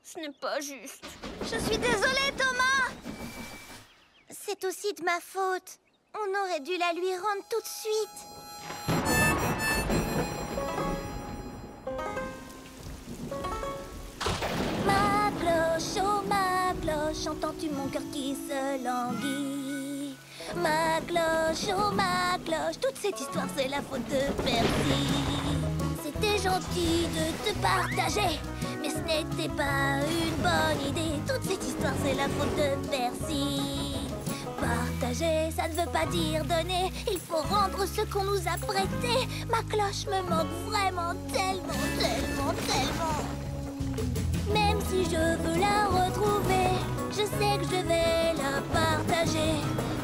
Ce n'est pas juste. Je suis désolée, Thomas. C'est aussi de ma faute. On aurait dû la lui rendre tout de suite. Ma cloche, oh ma cloche, entends-tu mon cœur qui se languit? Ma cloche, oh ma cloche, toute cette histoire c'est la faute de Percy. C'était gentil de te partager, mais ce n'était pas une bonne idée. Toute cette histoire c'est la faute de Percy. Partager, ça ne veut pas dire donner. Il faut rendre ce qu'on nous a prêté. Ma cloche me manque vraiment tellement, tellement, tellement. Même si je veux la retrouver, je sais que je vais la partager.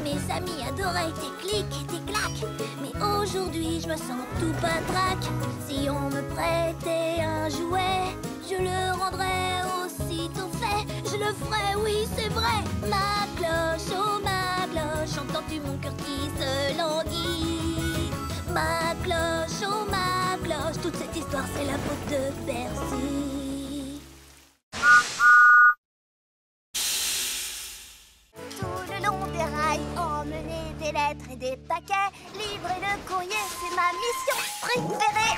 Mes amis adoraient tes clics et tes claques, mais aujourd'hui je me sens tout patraque. Si on me prêtait un jouet, je le rendrais aussitôt fait. Je le ferais, oui c'est vrai. Ma cloche, oh ma cloche, entends-tu mon cœur qui se languit? Ma cloche, oh ma cloche, toute cette histoire c'est la faute de Percy. Tout le long des rails, emmener des lettres et des paquets, livrer le courrier, c'est ma mission préférée.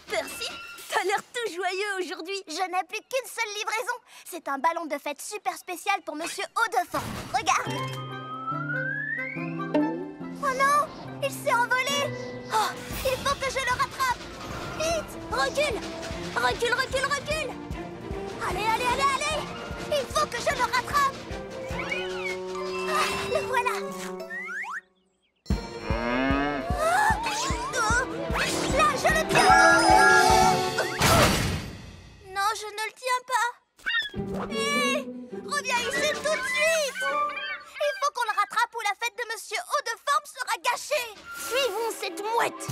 Percy, t'as l'air tout joyeux aujourd'hui. Je n'ai plus qu'une seule livraison. C'est un ballon de fête super spécial pour Monsieur Haut-de-Fort. Regarde. Oh non, il s'est envolé. Oh, il faut que je le rattrape. Vite, recule. Recule, recule, recule. Allez, allez, allez, allez. Il faut que je le rattrape. Ah, le voilà. Là, je le tiens. Non, je ne le tiens pas. Hé, reviens ici tout de suite. Il faut qu'on le rattrape ou la fête de Monsieur Haut-de-Forme sera gâchée. Suivons cette mouette.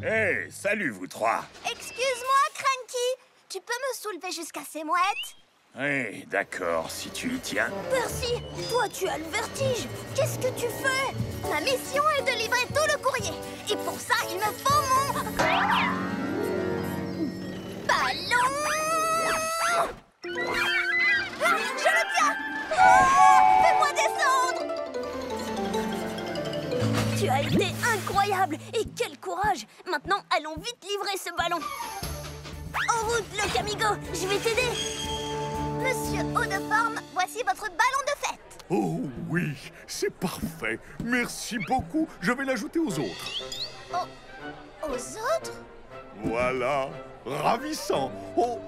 Hey, salut vous trois. Excuse-moi, Cranky. Tu peux me soulever jusqu'à ces mouettes? Oui, d'accord, si tu y tiens. Percy, toi tu as le vertige. Qu'est-ce que tu fais? Ma mission est de livrer tout le courrier. Et pour ça, il me faut mon... ballon. Ah, je le tiens. Ah, fais-moi descendre. Tu as été incroyable. Et quel courage. Maintenant, allons vite livrer ce ballon. En route, le Camigo. Je vais t'aider. Monsieur Haut-de-Forme, voici votre ballon de fête. Oh oui, c'est parfait. Merci beaucoup. Je vais l'ajouter aux autres. Oh, aux autres? Voilà, ravissant. Oh,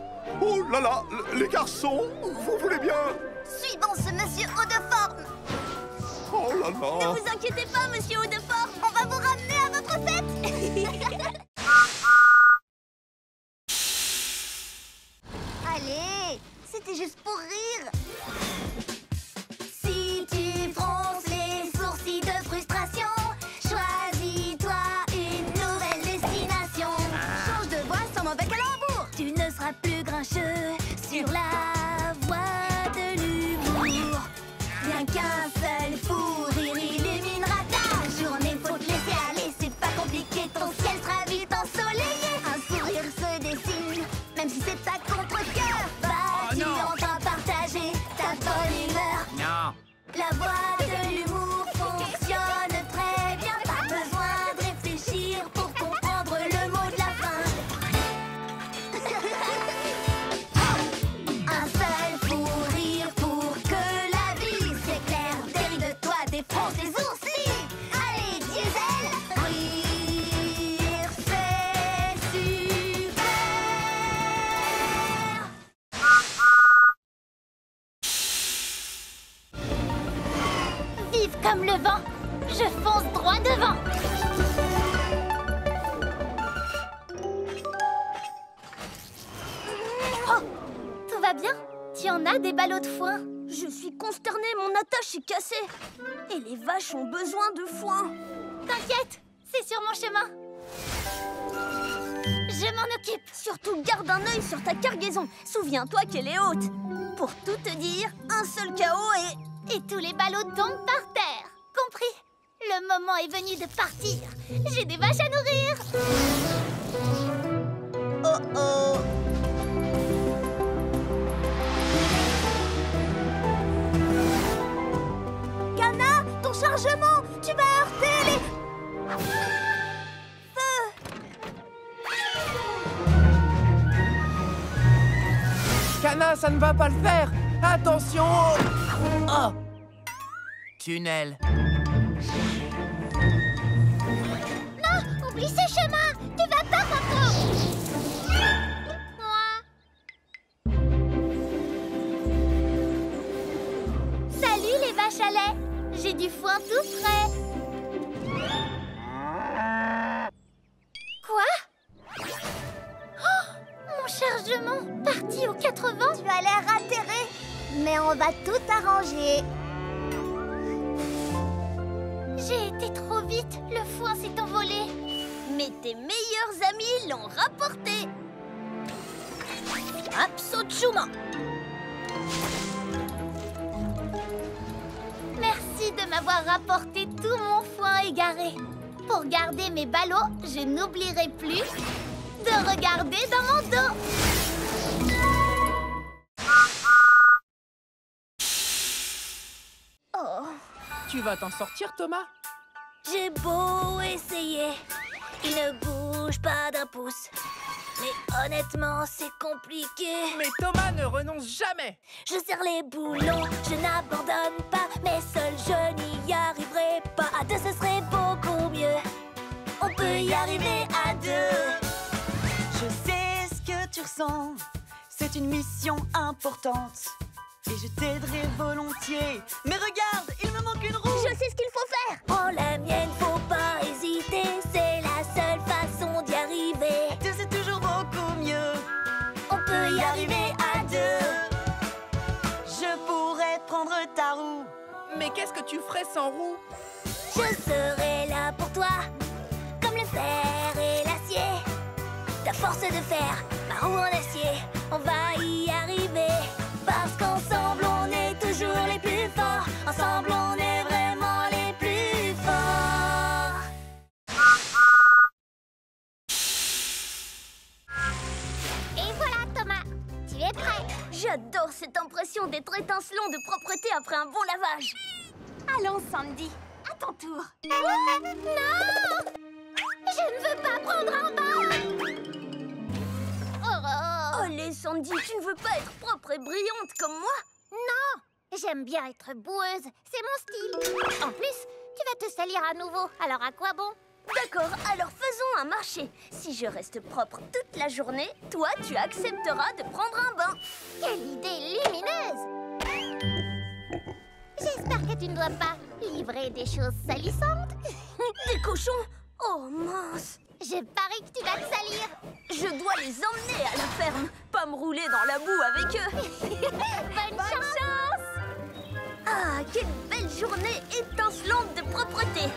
oh là là, les garçons, vous voulez bien? Suivons ce Monsieur Haut-de-Forme. Oh là Ne là. vous inquiétez pas, Monsieur Haut-de-Forme. On va vous ramener à votre fête. Allez, c'était juste pour rire. Si tu fronces les sourcils de frustration, choisis-toi une nouvelle destination. Change de voie sans mauvais calembour. Tu ne seras plus grincheux sur la voie de l'humour. Rien qu'un seul fou rire illuminera ta journée. Faut te laisser aller, c'est pas compliqué. Ton ciel sera vite ensoleillé. Un sourire se dessine, même si c'est à contre-cœur. Vas-tu enfin partager ta bonne humeur? Non. La voie de l'humour fonctionne très bien. Pas besoin de réfléchir pour comprendre le mot de la fin. Un seul fou rire pour que la vie s'éclaire. Derrière de toi défonce les oursis. Allez, diesel, rire, c'est super. Vive comme le vent, je fonce droit devant. Oh, tout va bien? Tu en as des ballots de foin? Je suis consternée, mon attache est cassée. Et les vaches ont besoin de foin. T'inquiète, c'est sur mon chemin. Je m'en occupe. Surtout garde un œil sur ta cargaison. Souviens-toi qu'elle est haute. Pour tout te dire, un seul chaos et tous les ballots tombent par terre. Compris? Le moment est venu de partir. J'ai des vaches à nourrir. Oh oh. Kana, ton chargement, tu vas heurter les... Feu. Kana, ça ne va pas le faire. Attention. Oh. Tunnel. Non, oublie ce chemin. Tu vas pas, Coco. Salut les vaches à lait. J'ai du foin tout frais. Quoi? Oh, mon chargement parti aux 80. Tu as l'air atterré, mais on va tout arranger. J'ai été trop vite. Le foin s'est envolé. Mais tes meilleurs amis l'ont rapporté. Absolument. Merci de m'avoir rapporté tout mon foin égaré. Pour garder mes ballots, je n'oublierai plus de regarder dans mon dos. Oh, Tu vas t'en sortir, Thomas? j'ai beau essayer, il ne bouge pas d'un pouce. Mais honnêtement, c'est compliqué. Mais Thomas ne renonce jamais. Je serre les boulons, je n'abandonne pas. Mais seul, je n'y arriverai pas. À deux, ce serait beaucoup mieux. On peut y arriver à deux. Je sais ce que tu ressens. C'est une mission importante. Et je t'aiderai volontiers. Mais regarde, il me manque une roue. Je sais ce qu'il faut faire. Prends la mienne, faut pas hésiter. C'est la seule façon d'y arriver. Deux, c'est toujours beaucoup mieux. On peut y arriver à deux. Je pourrais prendre ta roue. Mais qu'est-ce que tu ferais sans roue? Je serai là pour toi, comme le fer et l'acier. Ta force de fer, ma roue en acier. On va y arriver, parce qu'ensemble on est toujours les plus forts. Ensemble on est vraiment les plus forts. Et voilà Thomas, tu es prêt. J'adore cette impression d'être étincelant de propreté après un bon lavage. Allons Sandy, à ton tour. Non! Je ne veux pas prendre un bain. Allez Sandy, tu ne veux pas être propre et brillante comme moi? Non, j'aime bien être boueuse, c'est mon style. En plus, tu vas te salir à nouveau, alors à quoi bon? D'accord, alors faisons un marché. Si je reste propre toute la journée, toi tu accepteras de prendre un bain. Quelle idée lumineuse! J'espère que tu ne dois pas livrer des choses salissantes. Des cochons? Oh mince! Je parie que tu vas te salir. Je dois les emmener à la ferme, pas me rouler dans la boue avec eux. Bonne chance! Ah, quelle belle journée étincelante de propreté!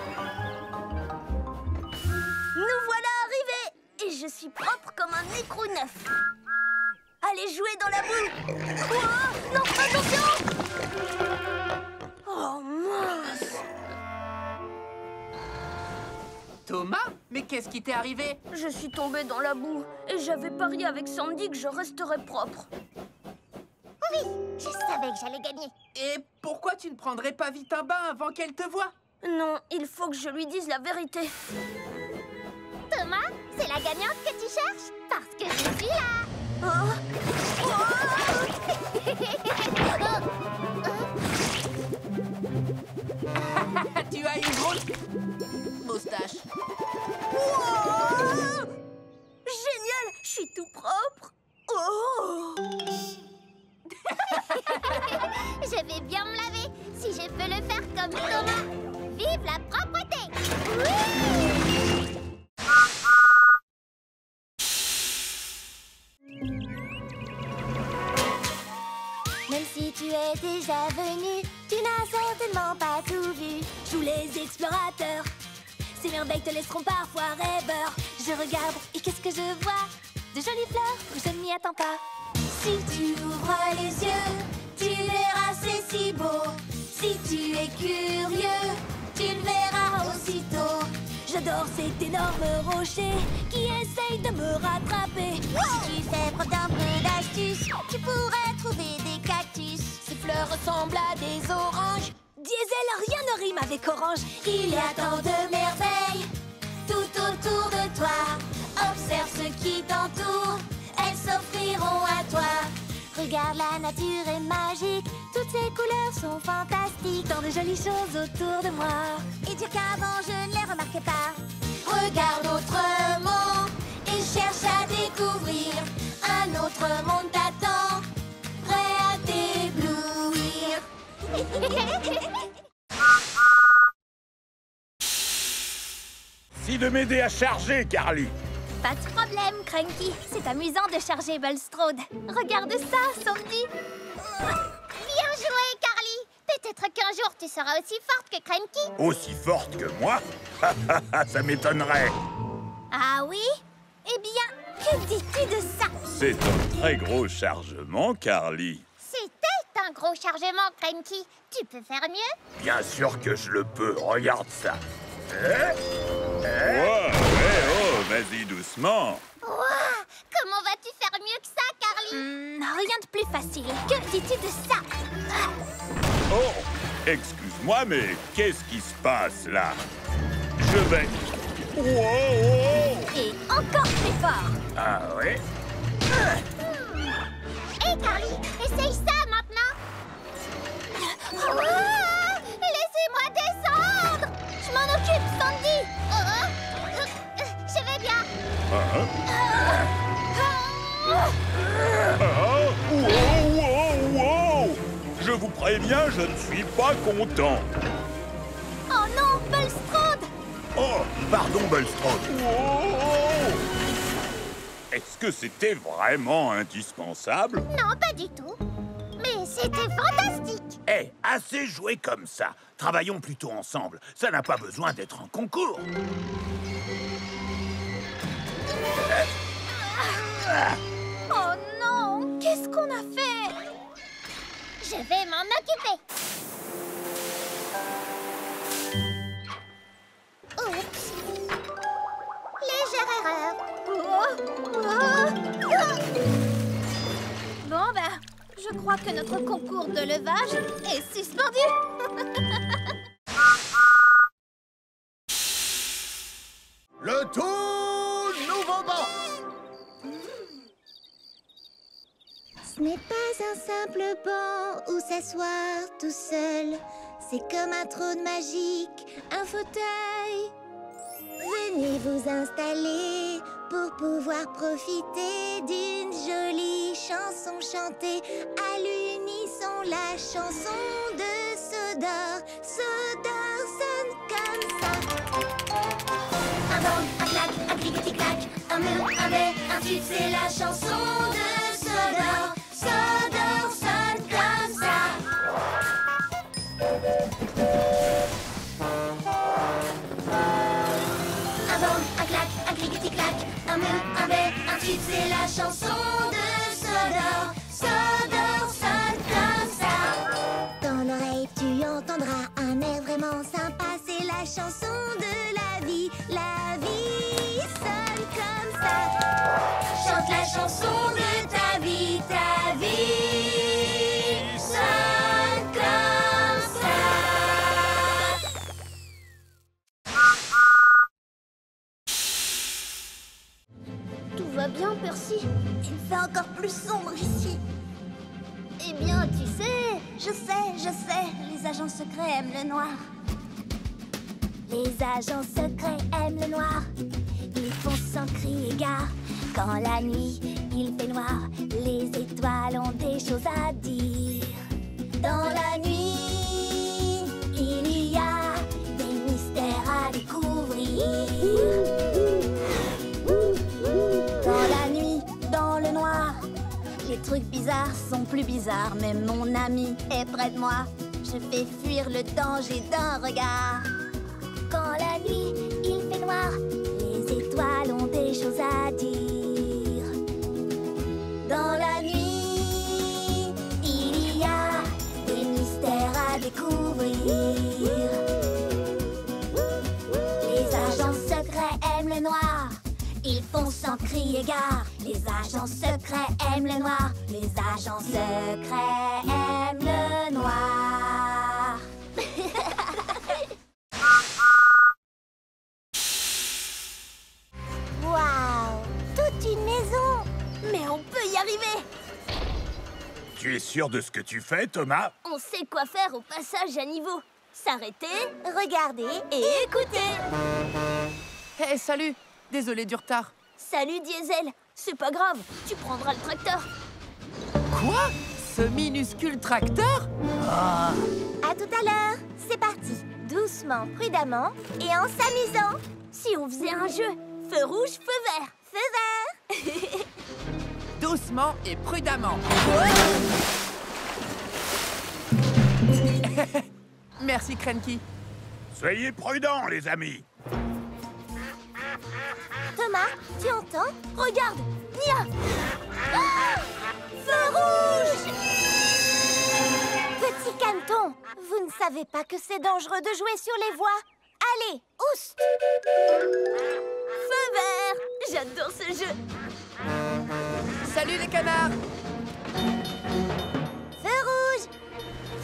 Nous voilà arrivés! Et je suis propre comme un écrou neuf. Allez jouer dans la boue! Oh, non, attention! Oh mince! Thomas? Mais qu'est-ce qui t'est arrivé? Je suis tombée dans la boue et j'avais parié avec Sandy que je resterais propre. Oui, je savais que j'allais gagner. Et pourquoi tu ne prendrais pas vite un bain avant qu'elle te voie? Non, il faut que je lui dise la vérité. Thomas, c'est la gagnante que tu cherches? Parce que je suis là. Oh. Tu as une grosse moustache. Wow! Génial, je suis tout propre. Oh. Je vais bien me laver si je peux le faire comme Thomas. Vive la propreté! Oui! Même si tu es déjà venu, tu n'as certainement pas tout vu. Joue les explorateurs, ces merveilles te laisseront parfois rêveur. Je regarde et qu'est-ce que je vois? De jolies fleurs où je ne m'y attends pas. Si tu ouvres les yeux, tu verras c'est si beau. Si tu es curieux, tu le verras aussitôt. J'adore cet énorme rocher qui essaye de me rattraper. Si tu fais preuve d'un peu d'astuce, tu pourrais trouver des cactus. Ces fleurs ressemblent à des oranges. Diesel, rien ne rime avec orange. Il y a tant de merveilles tout autour de toi. Observe ce qui t'entoure, elles s'offriront à toi. Regarde, la nature est magique, toutes ces couleurs sont fantastiques. Tant de jolies choses autour de moi. Et dire qu'avant je ne les remarquais pas. Regarde autrement et cherche à découvrir. Un autre monde t'attend, prêt à t'éblouir. Si de m'aider à charger, Carly. Pas de problème, Cranky. C'est amusant de charger Bulstrode. Regarde ça, Sandy. Bien joué, Carly. Peut-être qu'un jour tu seras aussi forte que Cranky. Aussi forte que moi? Ça m'étonnerait. Ah oui? Eh bien, que dis-tu de ça? C'est un très gros chargement, Carly. C'était un gros chargement, Cranky. Tu peux faire mieux? Bien sûr que je le peux. Regarde ça. Oh, vas-y doucement. Ouah, comment vas-tu faire mieux que ça, Carly? Rien de plus facile. Que dis-tu de ça? Oh, excuse-moi, mais qu'est-ce qui se passe là? Je vais... Wow! Et encore plus fort. Ah oui? Hé, Carly, essaye ça maintenant. Ouah, laissez-moi descendre. Je m'en occupe, Sandy. Je vais bien. Wow! Je vous préviens, je ne suis pas content. Oh non, Bulstrode. Oh, pardon, Bulstrode. Est-ce que c'était vraiment indispensable? Non, pas du tout. Mais c'était fantastique. Eh, assez joué comme ça. Travaillons plutôt ensemble. Ça n'a pas besoin d'être un concours. Oh non, qu'est-ce qu'on a fait? Je vais m'en occuper. Oups. Légère erreur. Bon, ben, je crois que notre concours de levage est suspendu. Le tout nouveau banc. Ce n'est pas un simple banc où s'asseoir tout seul. C'est comme un trône magique, un fauteuil. Venez vous installer pour pouvoir profiter d'une jolie chanson chantée à l'unisson. La chanson de Sodor. Sodor sonne comme ça. Un bang, un clac, un clic-tic-clac, un mou, un bé, un tube, c'est la chanson de Sodor. Sodor sonne comme ça. Un bang, un clac, un clic-tic-clac, un mou, un bé, un tube, c'est la chanson de Sodor. Sodor sonne comme ça. Dans l'oreille tu entendras un air vraiment sympa. C'est la chanson de la vie. La vie sonne comme ça. Chante la chanson de ta vie sonne comme ça. Tout va bien, Percy? Il fait encore plus sombre ici. Eh bien, tu sais, je sais, les agents secrets aiment le noir. Les agents secrets aiment le noir. Ils font sans crier gare. Quand la nuit, il fait noir, les étoiles ont des choses à dire. Dans la nuit, il y a des mystères à découvrir. Dans la nuit, dans le noir, les trucs bizarres sont plus bizarres. Même mon ami est près de moi. Je fais fuir le danger d'un regard. Quand la nuit, il fait noir, les étoiles ont des choses à dire. Dans la nuit, il y a des mystères à découvrir. le noir. Ils font sans crier gare. Les agents secrets aiment le noir. Les agents secrets aiment le noir. Waouh! Toute une maison! Mais on peut y arriver. Tu es sûr de ce que tu fais, Thomas? On sait quoi faire au passage à niveau. S'arrêter Regardez. et écouter. Hé, salut! Désolé du retard. Salut Diesel. C'est pas grave, tu prendras le tracteur. Quoi? Ce minuscule tracteur? À tout à l'heure. C'est parti. Doucement, prudemment et en s'amusant. Si on faisait un jeu, feu rouge, feu vert. Feu vert. Doucement et prudemment. Merci, Cranky. Soyez prudents, les amis. Thomas, tu entends? Regarde, Nia. Feu rouge. Petit caneton, vous ne savez pas que c'est dangereux de jouer sur les voies. Allez, oust! Feu vert. J'adore ce jeu. Salut les canards! Feu rouge!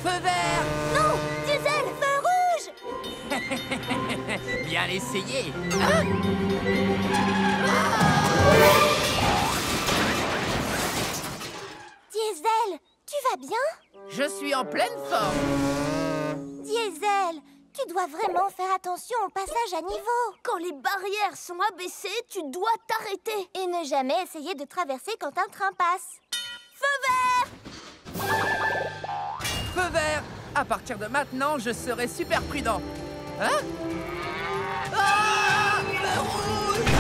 Feu vert! Non, Diesel, feu rouge. Bien essayé! Diesel, tu vas bien? Je suis en pleine forme! Diesel, tu dois vraiment faire attention au passage à niveau. Quand les barrières sont abaissées, tu dois t'arrêter. Et ne jamais essayer de traverser quand un train passe. Feu vert. Feu vert! À partir de maintenant, je serai super prudent. Hein? Ah! Feu rouge!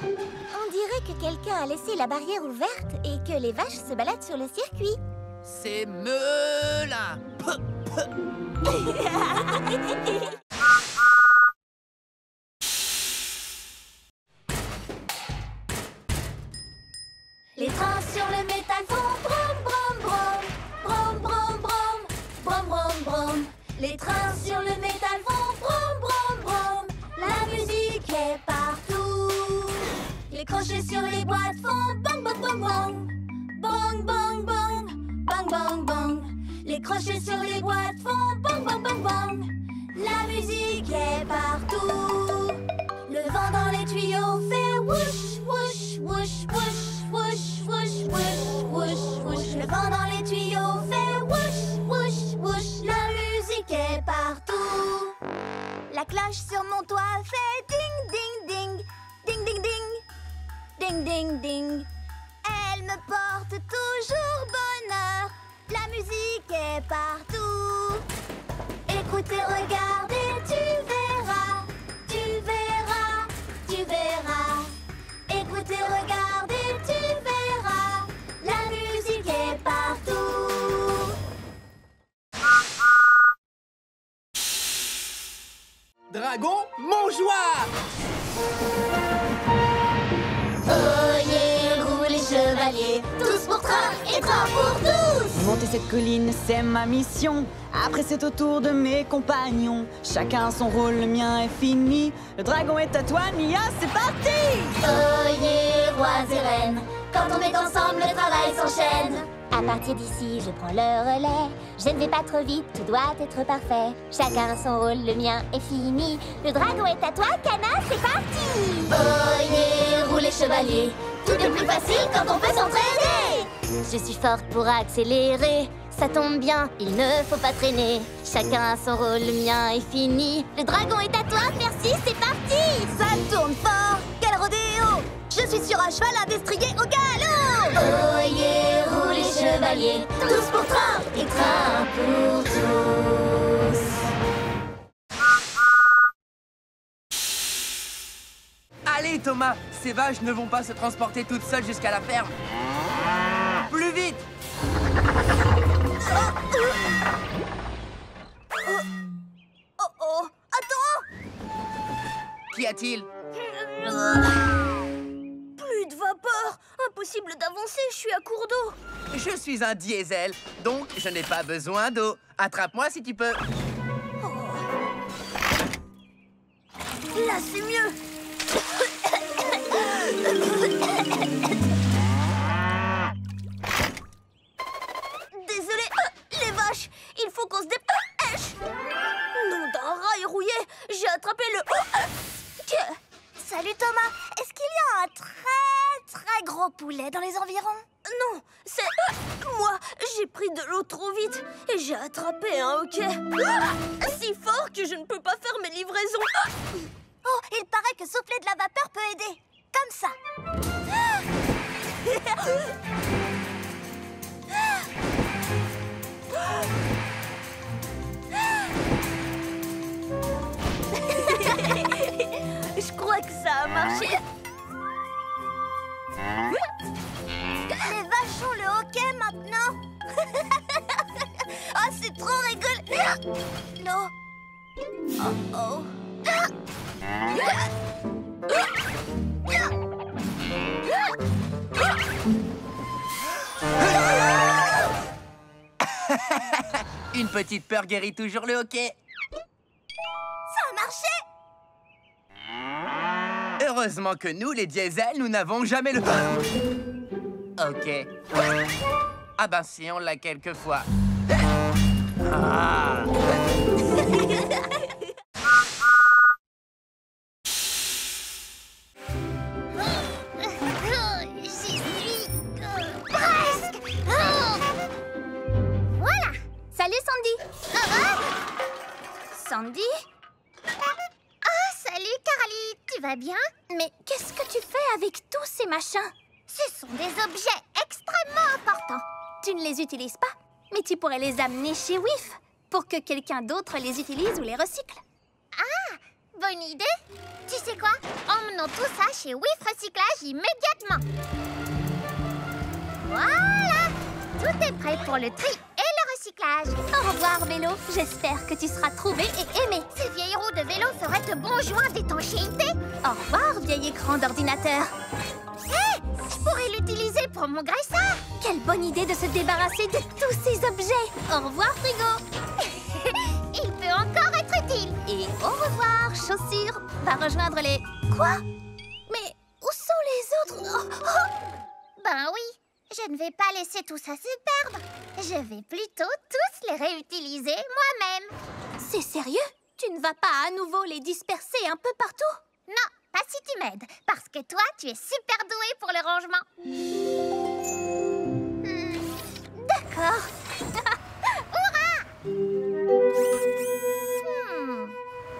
On dirait que quelqu'un a laissé la barrière ouverte et que les vaches se baladent sur le circuit. C'est Melin! Les trains sur le métal font brom brom brom. Brom brom brom. Brom brom brom. Les trains sur le métal font brom brom brom. La musique est partout. Les crochets sur les boîtes font bang bang bang bang. Bang bang bang. Bang bang bang. Les crochets sur les boîtes font bang bang bang bang. La musique est partout. Le vent dans les tuyaux fait whoosh whoosh whoosh whoosh whoosh whoosh whoosh whoosh whoosh. Le vent dans les tuyaux fait whoosh whoosh whoosh. La musique est partout. La cloche sur mon toit fait ding ding ding. Ding ding ding. Ding ding ding. Elle me porte toujours bonheur. La musique est partout. Écoutez, regardez, tu verras. Tu verras, tu verras. Écoutez, regardez, tu verras. La musique est partout. Dragon, mon joie! Oyez, roulez les chevaliers, tous pour train et train pour tous. Monter cette colline, c'est ma mission. Après, c'est au tour de mes compagnons. Chacun son rôle, le mien est fini. Le dragon est à toi, Nia, c'est parti! Oyez, rois et reines, quand on est ensemble, le travail s'enchaîne. À partir d'ici, je prends le relais. Je ne vais pas trop vite, tout doit être parfait. Chacun a son rôle, le mien est fini. Le dragon est à toi, Cana, c'est parti! Oyez, roulez chevaliers, tout est plus facile quand on peut s'entraîner. Je suis forte pour accélérer. Ça tombe bien, il ne faut pas traîner. Chacun a son rôle, le mien est fini. Le dragon est à toi, merci, c'est parti! Ça tourne fort, quel rodéo! Je suis sur un cheval à destrier au galop. Oyez, roulez chevaliers, tous pour train et train pour tous. Allez, Thomas, ces vaches ne vont pas se transporter toutes seules jusqu'à la ferme. Plus vite! Oh, attends! Qu'y a-t-il? Plus de vapeur! Impossible d'avancer, je suis à court d'eau. Je suis un diesel, donc je n'ai pas besoin d'eau. Attrape-moi si tu peux. Là, c'est mieux. attraper le... Salut Thomas, est-ce qu'il y a un très gros poulet dans les environs? Non, c'est... Moi, j'ai pris de l'eau trop vite et j'ai attrapé un hoquet. Si fort que je ne peux pas faire mes livraisons. Oh, il paraît que souffler de la vapeur peut aider. Comme ça. Je crois que ça a marché. Les vaches ont le hockey maintenant. Ah, c'est trop rigolo. Non. Oh. Une petite peur guérit toujours le hoquet. Ça a marché. Heureusement que nous, les diesels, nous n'avons jamais le... Ok. Ah ben si, on l'a quelquefois. Ah. J'y suis presque. Voilà. Salut Sandy. Sandy? Ah, salut Carly, tu vas bien? Mais qu'est-ce que tu fais avec tous ces machins? Ce sont des objets extrêmement importants. Tu ne les utilises pas, mais tu pourrais les amener chez WIF pour que quelqu'un d'autre les utilise ou les recycle. Ah, bonne idée. Tu sais quoi? Emmenons tout ça chez WIF Recyclage immédiatement. Voilà, tout est prêt pour le tri et le recyclage. Au revoir, vélo. J'espère que tu seras trouvé et aimé. Ces vieilles roues de vélo feraient de bons joints d'étanchéité. Au revoir, vieil écran d'ordinateur. Hé, je pourrais l'utiliser pour mon graisseur. Quelle bonne idée de se débarrasser de tous ces objets. Au revoir, frigo. Il peut encore être utile. Et au revoir, chaussures. Va rejoindre les... Quoi? Mais où sont les autres? Ben oui, je ne vais pas laisser tout ça se perdre. Je vais plutôt tous les réutiliser moi-même. C'est sérieux? Tu ne vas pas à nouveau les disperser un peu partout? Non, pas si tu m'aides, parce que toi, tu es super douée pour le rangement. D'accord.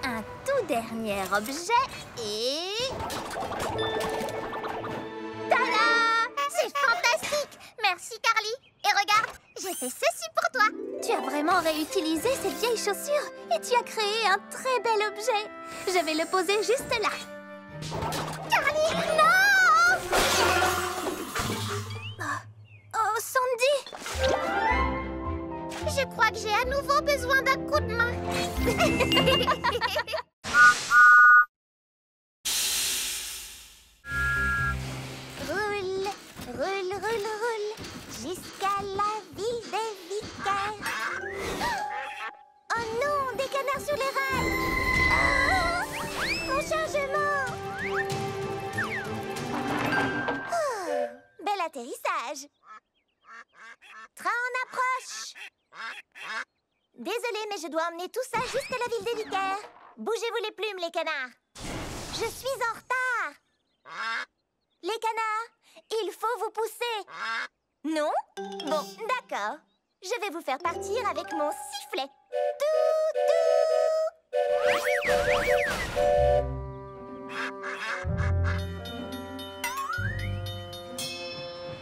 Un tout dernier objet et... Tada! C'est fantastique! Merci, Carly. Et regarde, j'ai fait ceci pour toi. Tu as vraiment réutilisé ces vieilles chaussures et tu as créé un très bel objet. Je vais le poser juste là. Carly, non! Oh, Sandy! Je crois que j'ai à nouveau besoin d'un coup de main. Roule, roule, roule, roule, jusqu'à la ville des vicaires. Oh non, des canards sur les rails. Ah, mon chargement. Oh, bel atterrissage. Train en approche. Désolée, mais je dois emmener tout ça jusqu'à la ville des vicaires. Bougez-vous les plumes, les canards. Je suis en retard. Les canards, il faut vous pousser. Non? Bon, d'accord. Je vais vous faire partir avec mon sifflet.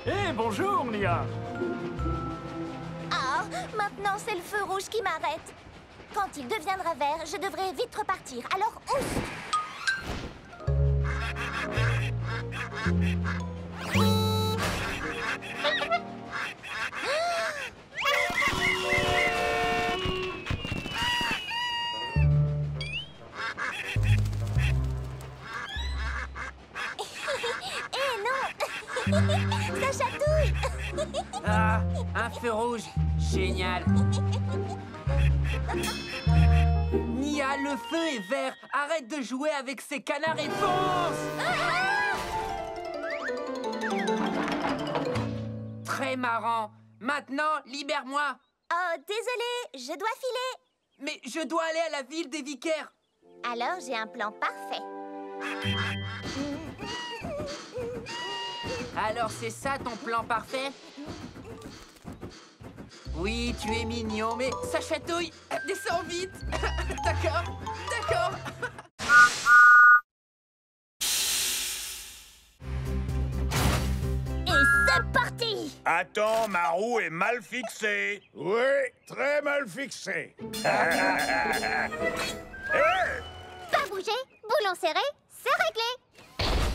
Eh, bonjour, Nia. Ah, maintenant c'est le feu rouge qui m'arrête. Quand il deviendra vert, je devrais vite repartir. Alors, ouf! Eh non! Ça chatouille! Ah, un feu rouge. Génial. Nia, le feu est vert. Arrête de jouer avec ces canards et fonce! Très marrant. Maintenant, libère-moi. Oh, désolé, je dois filer. Mais je dois aller à la ville des vicaires. Alors j'ai un plan parfait. Alors c'est ça ton plan parfait? Oui, tu es mignon, mais ça chatouille. Descends vite. D'accord, d'accord. Et c'est parti! Attends, ma roue est mal fixée. Oui, très mal fixée. Hey! Pas bouger, boulon serré, c'est réglé.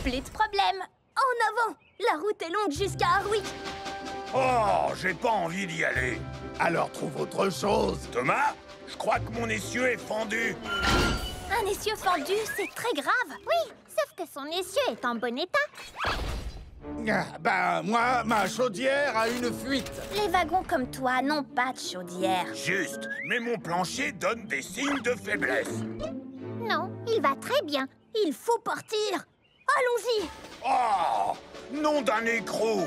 Plus de problème. En avant! La route est longue jusqu'à Harwick. Oh, j'ai pas envie d'y aller. Alors trouve autre chose. Thomas, je crois que mon essieu est fendu. Un essieu fendu, c'est très grave. Oui, sauf que son essieu est en bon état. Ah, ben, moi, ma chaudière a une fuite. Les wagons comme toi n'ont pas de chaudière. Juste, mais mon plancher donne des signes de faiblesse. Non, il va très bien. Il faut partir. Allons-y. Oh, nom d'un écrou.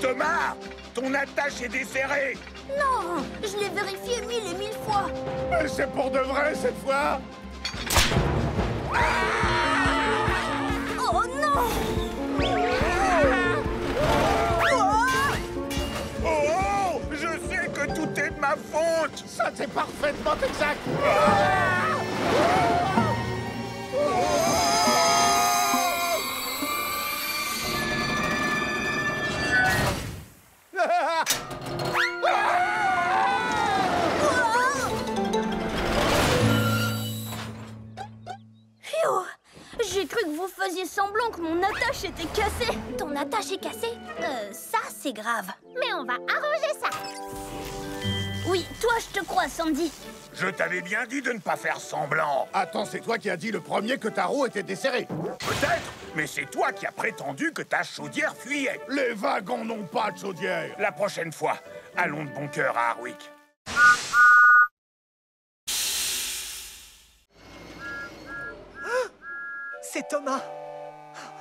Thomas, ton attache est desserrée. Non, je l'ai vérifié 1000 et 1000 fois. Mais c'est pour de vrai cette fois. Oh non! Oh, je sais que tout est de ma faute. Ça, c'est parfaitement exact. Phew! J'ai cru que vous faisiez semblant que mon attache était cassée. Ton attache est cassée? Ça, c'est grave. Mais on va arranger ça. Oui, toi, je te crois, Sandy. Je t'avais bien dit de ne pas faire semblant. Attends, c'est toi qui as dit le premier que ta roue était desserrée. Peut-être, mais c'est toi qui as prétendu que ta chaudière fuyait. Les wagons n'ont pas de chaudière. La prochaine fois, allons de bon cœur à Harwick. C'est Thomas.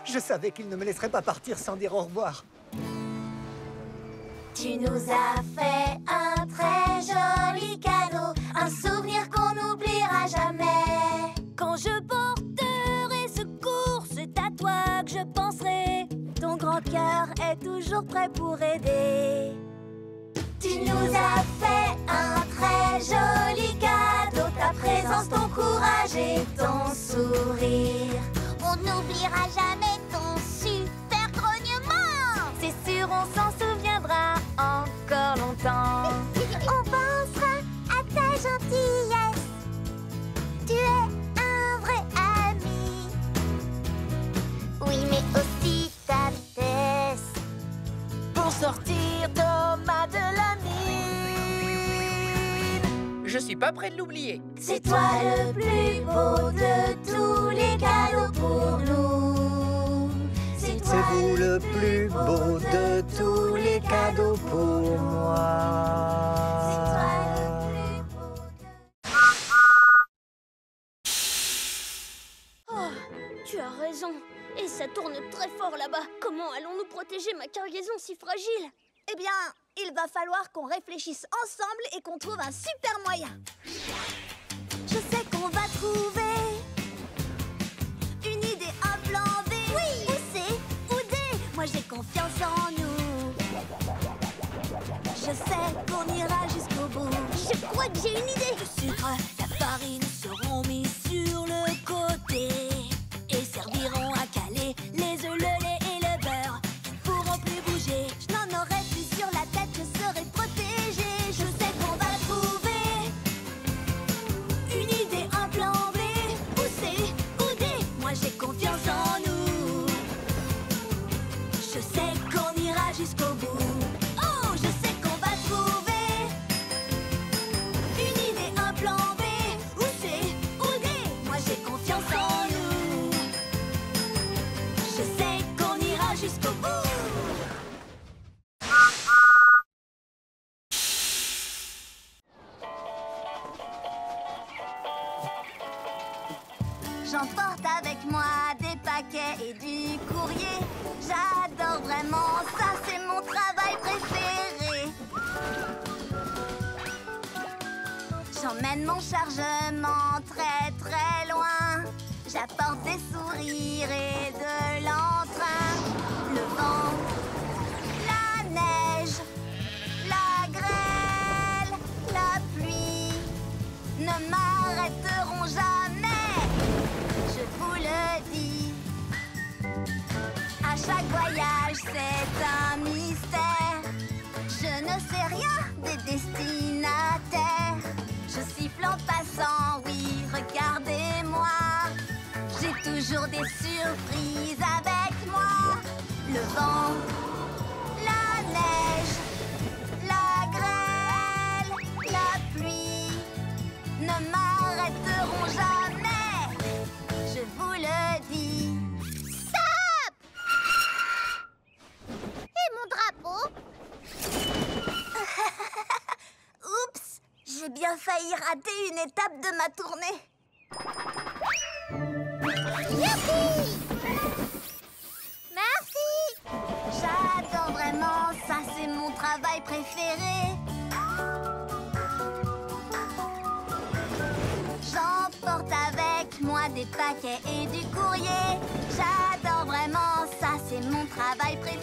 Je savais qu'il ne me laisserait pas partir sans dire au revoir. Tu nous as fait un très joli cadeau, un souvenir qu'on n'oubliera jamais. Quand je porterai secours, c'est à toi que je penserai. Ton grand cœur est toujours prêt pour aider. Tu nous as fait un très joli cadeau, ta présence, ton courage et ton sourire. On n'oubliera jamais ton super grognement. C'est sûr, on s'en souviendra encore longtemps. On pensera à ta gentillesse. Tu es un vrai ami. Oui, mais aussi ta vitesse. Pour sortir Thomas de la mine. Je suis pas prêt de l'oublier. C'est toi le plus beau de tous les cadeaux pour nous. C'est vous le plus beau de tous les cadeaux pour moi. C'est toi le plus beau de... Oh, tu as raison. Et ça tourne très fort là-bas. Comment allons-nous protéger ma cargaison si fragile? Eh bien, il va falloir qu'on réfléchisse ensemble et qu'on trouve un super moyen. Je sais qu'on va trouver une idée, un plan B. Oui! Pousser ou D. Moi, j'ai confiance en nous. Je sais qu'on ira jusqu'au bout. Je crois que j'ai une idée. Le sucre, la farine seront mis sur le côté et serviront à caler les œufs, le lait et le beurre qui ne pourront plus bouger. Je n'en aurai plus sur la tête, je serai protégée. Je sais qu'on va trouver une idée, un plan B. Pousser ou D. Moi j'ai confiance en nous. Je sais qu'on ira jusqu'au bout. Oh, je sais qu'on va trouver une idée, un plan B. Ou C ou D. Moi j'ai confiance en nous. Je sais qu'on ira jusqu'au bout. J'emporte avec moi des paquets et du courrier. J'adore vraiment ça, c'est mon travail préféré. J'emmène mon chargement très très loin. J'apporte des sourires et de l'entrain. Le vent, la neige, la grêle, la pluie ne m'arrêteront jamais. Je vous le dis. À chaque voyage, c'est un mystère. Je ne sais rien des destinataires. Je siffle en passant, oui, regardez-moi. J'ai toujours des surprises avec moi. Le vent, la neige, la grêle, la pluie ne m'arrêteront jamais. Je vous le dis. Stop! Et mon drapeau? Oups, j'ai bien failli rater une étape de ma tournée. Youpi! Merci! J'adore vraiment, ça c'est mon travail préféré. J'emporte avec moi des paquets et du courrier. J'adore vraiment, ça c'est mon travail préféré.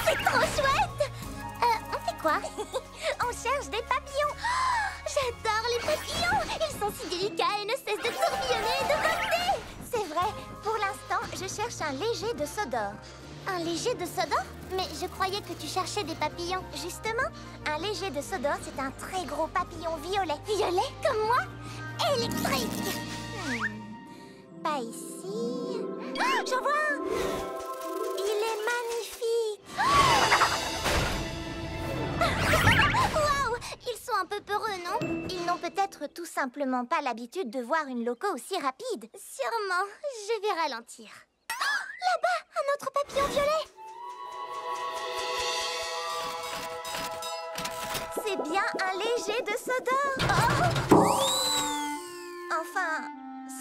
C'est trop chouette! On fait quoi? On cherche des papillons! Oh, j'adore les papillons! Ils sont si délicats et ne cessent de tourbillonner et de voler! C'est vrai, pour l'instant, je cherche un léger de Sodor. Un léger de Sodor? Mais je croyais que tu cherchais des papillons. Justement, un léger de Sodor, c'est un très gros papillon violet. Violet, comme moi? Électrique! Pas ici... Ah, j'en vois un! Il est magnifique! Waouh! Ils sont un peu peureux, non? Ils n'ont peut-être tout simplement pas l'habitude de voir une loco aussi rapide. Sûrement. Je vais ralentir. Oh, là-bas, un autre papillon violet! C'est bien un léger de Sodor! Oh! Enfin,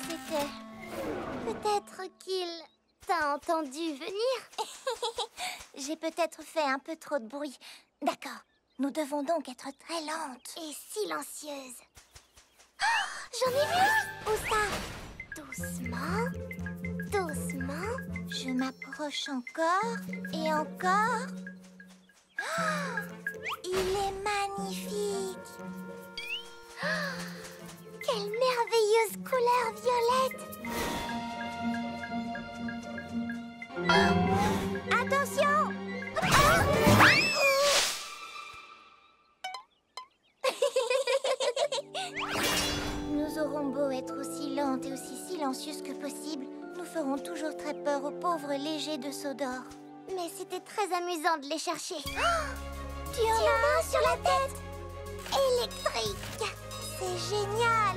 c'était... Peut-être qu'il... T'as entendu venir? J'ai peut-être fait un peu trop de bruit. D'accord, nous devons donc être très lentes et silencieuses. Oh, j'en ai vu! Où ça? Doucement, doucement. Je m'approche encore et encore. Oh, il est magnifique! Oh, quelle merveilleuse couleur violette! Oh, attention! Nous aurons beau être aussi lentes et aussi silencieuses que possible, nous ferons toujours très peur aux pauvres légers de Sodor. Mais c'était très amusant de les chercher. Oh, tu en as un sur la tête! Électrique! C'est génial!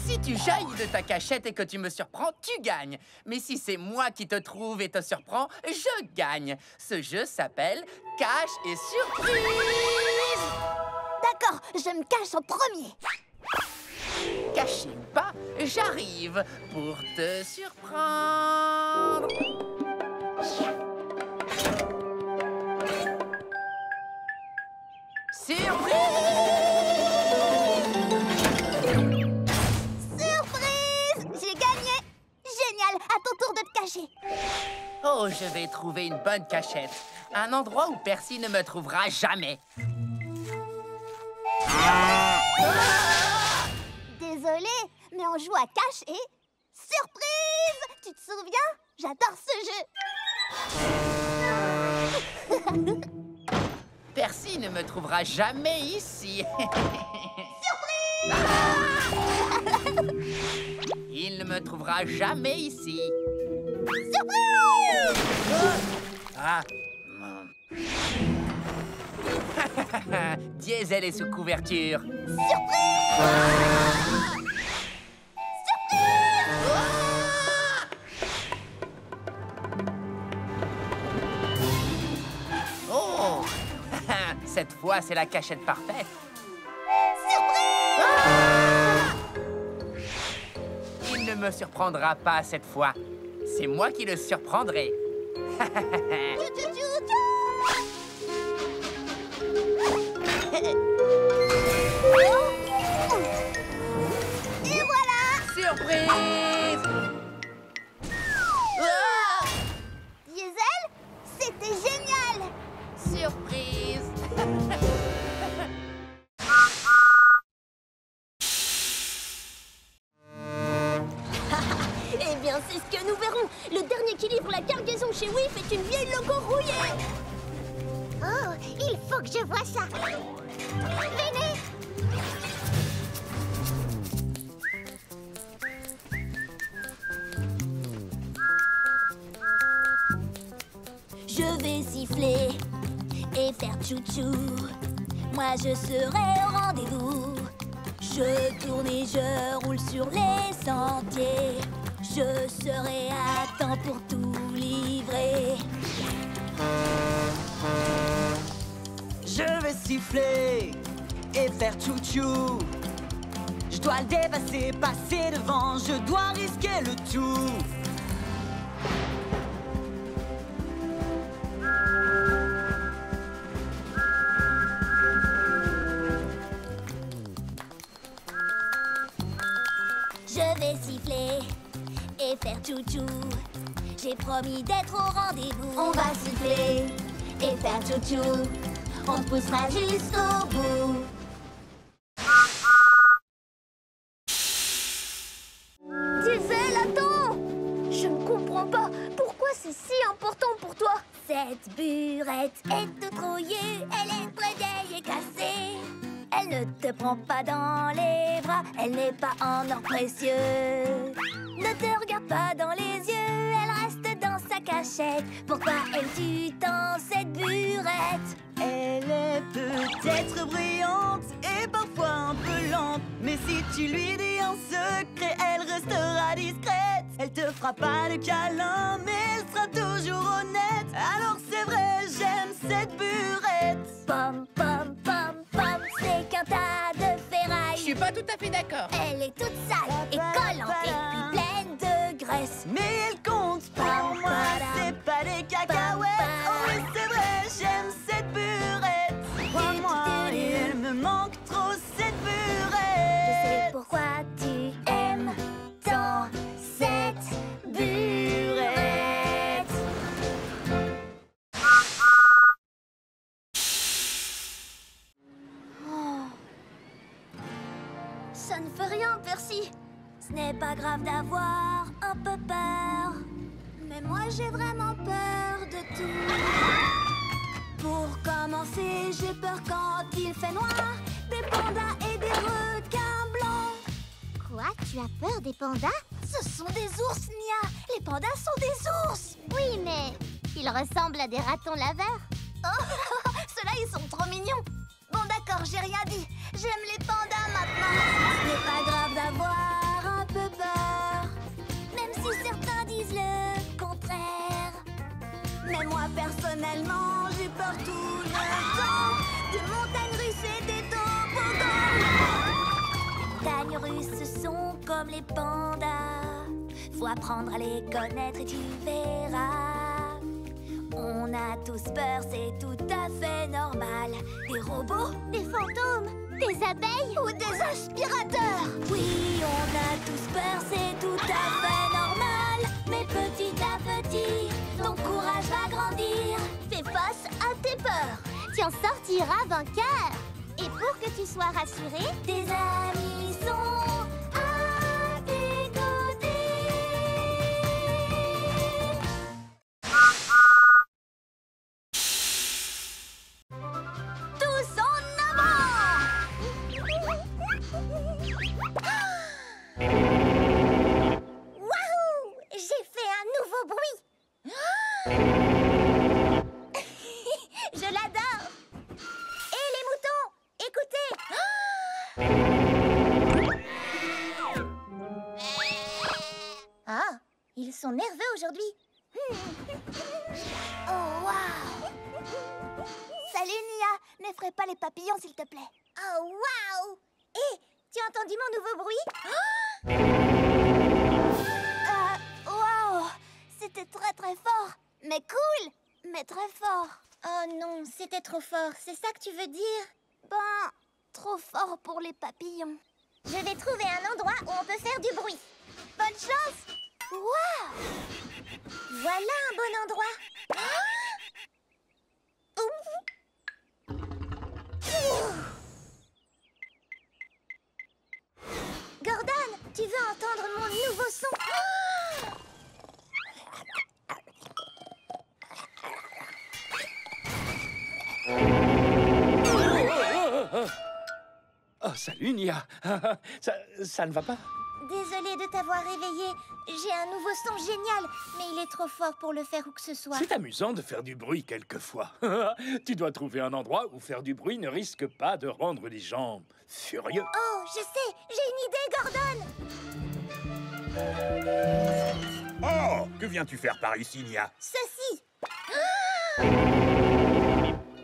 Si tu jaillis de ta cachette et que tu me surprends, tu gagnes. Mais si c'est moi qui te trouve et te surprends, je gagne. Ce jeu s'appelle Cache et Surprise. D'accord, je me cache en premier. Caché ou pas, j'arrive pour te surprendre. Surprise! J'ai gagné! Génial! À ton tour de te cacher. Oh, je vais trouver une bonne cachette. Un endroit où Percy ne me trouvera jamais. Désolée, mais on joue à cache et... Surprise! Tu te souviens? J'adore ce jeu. Percy ne me trouvera jamais ici. Surprise! Il ne me trouvera jamais ici. Surprise! Ah. Diesel est sous couverture. Surprise! Oh! Cette fois, c'est la cachette parfaite. Il ne me surprendra pas cette fois. C'est moi qui le surprendrai. Et voilà! Surprise! Diesel, c'était génial! Surprise! Eh bien, c'est ce que nous verrons. Le dernier qui livre la cargaison chez WIF est une vieille logo rouillée. Oh, il faut que je voie ça! Venez! Je vais siffler et faire tchou-tchou. Moi, je serai au rendez-vous. Je tourne et je roule sur les sentiers. Je serai à temps pour tout livrer. Je vais siffler et faire tchou-tchou. Je dois le dépasser, passer devant. Je dois risquer le tout. Je vais siffler et faire tchou-tchou. J'ai promis d'être au rendez-vous. On va siffler et faire tchou-tchou. On te poussera jusqu'au bout. Diesel, attends! Je ne comprends pas. Pourquoi c'est si important pour toi? Cette burette est toute rouillée. Elle est très vieille et cassée. Elle ne te prend pas dans les bras. Elle n'est pas en or précieux. Ne te regarde pas dans les yeux. Elle reste dans sa cachette. Pourquoi aimes-tu tant cette burette? Elle est peut-être brillante et parfois un peu lente. Mais si tu lui dis un secret, elle restera discrète. Elle te fera pas de câlin, mais elle sera toujours honnête. Alors c'est vrai, j'aime cette burette. Pom, pom, pom, pom, c'est qu'un tas de ferraille. Je suis pas tout à fait d'accord. Elle est toute sale et collante et puis pleine de graisse. Mais elle compte pour moi, c'est pas des cacahuètes. Oh oui, c'est vrai, j'aime cette burette. Crois-moi, et elle me manque trop cette burette. Je sais pourquoi tu aimes tant cette burette. Ça ne fait rien, Percy. Ce n'est pas grave d'avoir un peu peur. Mais moi, j'ai vraiment peur de tout. Pour commencer, j'ai peur quand il fait noir. Des pandas et des requins blancs. Quoi? Tu as peur des pandas? Ce sont des ours, Nia. Les pandas sont des ours. Oui, mais ils ressemblent à des ratons laveurs. Oh, ceux-là, ils sont trop mignons. Bon, d'accord, j'ai rien dit. J'aime les pandas maintenant. Ce n'est pas grave d'avoir un peu peur, même si certains disent le contraire. Mais moi, personnellement, j'ai peur tout le temps. Des montagnes russes et des toboggans. Les montagnes russes sont comme les pandas. Faut apprendre à les connaître et tu verras. On a tous peur, c'est tout à fait normal. Des robots, Des fantômes, des abeilles ou des aspirateurs. Oui, on a tous peur, c'est tout à fait normal. Mais petit à petit, ton courage va grandir. Fais face à tes peurs. Tu en sortiras vainqueur. Et pour que tu sois rassuré, Tes amis sont à tes côtés. Tous en avant! Wahou! J'ai fait un nouveau bruit. Je l'adore. Et les moutons, écoutez. Ah, ils sont nerveux aujourd'hui. Oh, waouh! Salut Nia. n'effraie pas les papillons, s'il te plaît. Oh, waouh! Hé, tu as entendu mon nouveau bruit? Waouh! C'était très très fort. Mais cool! Mais très fort. Oh non, c'était trop fort. C'est ça que tu veux dire? Ben, trop fort pour les papillons. Je vais trouver un endroit où on peut faire du bruit. Bonne chance! Waouh! Voilà un bon endroit. Gordon, tu veux entendre mon nouveau son? Oh, salut, Nia. ça ne va pas? Désolée de t'avoir réveillé. J'ai un nouveau son génial, mais il est trop fort pour le faire où que ce soit. C'est amusant de faire du bruit quelquefois. Tu dois trouver un endroit où faire du bruit ne risque pas de rendre les gens furieux. Oh, je sais, j'ai une idée, Gordon. Oh, que viens-tu faire par ici, Nia? Ceci.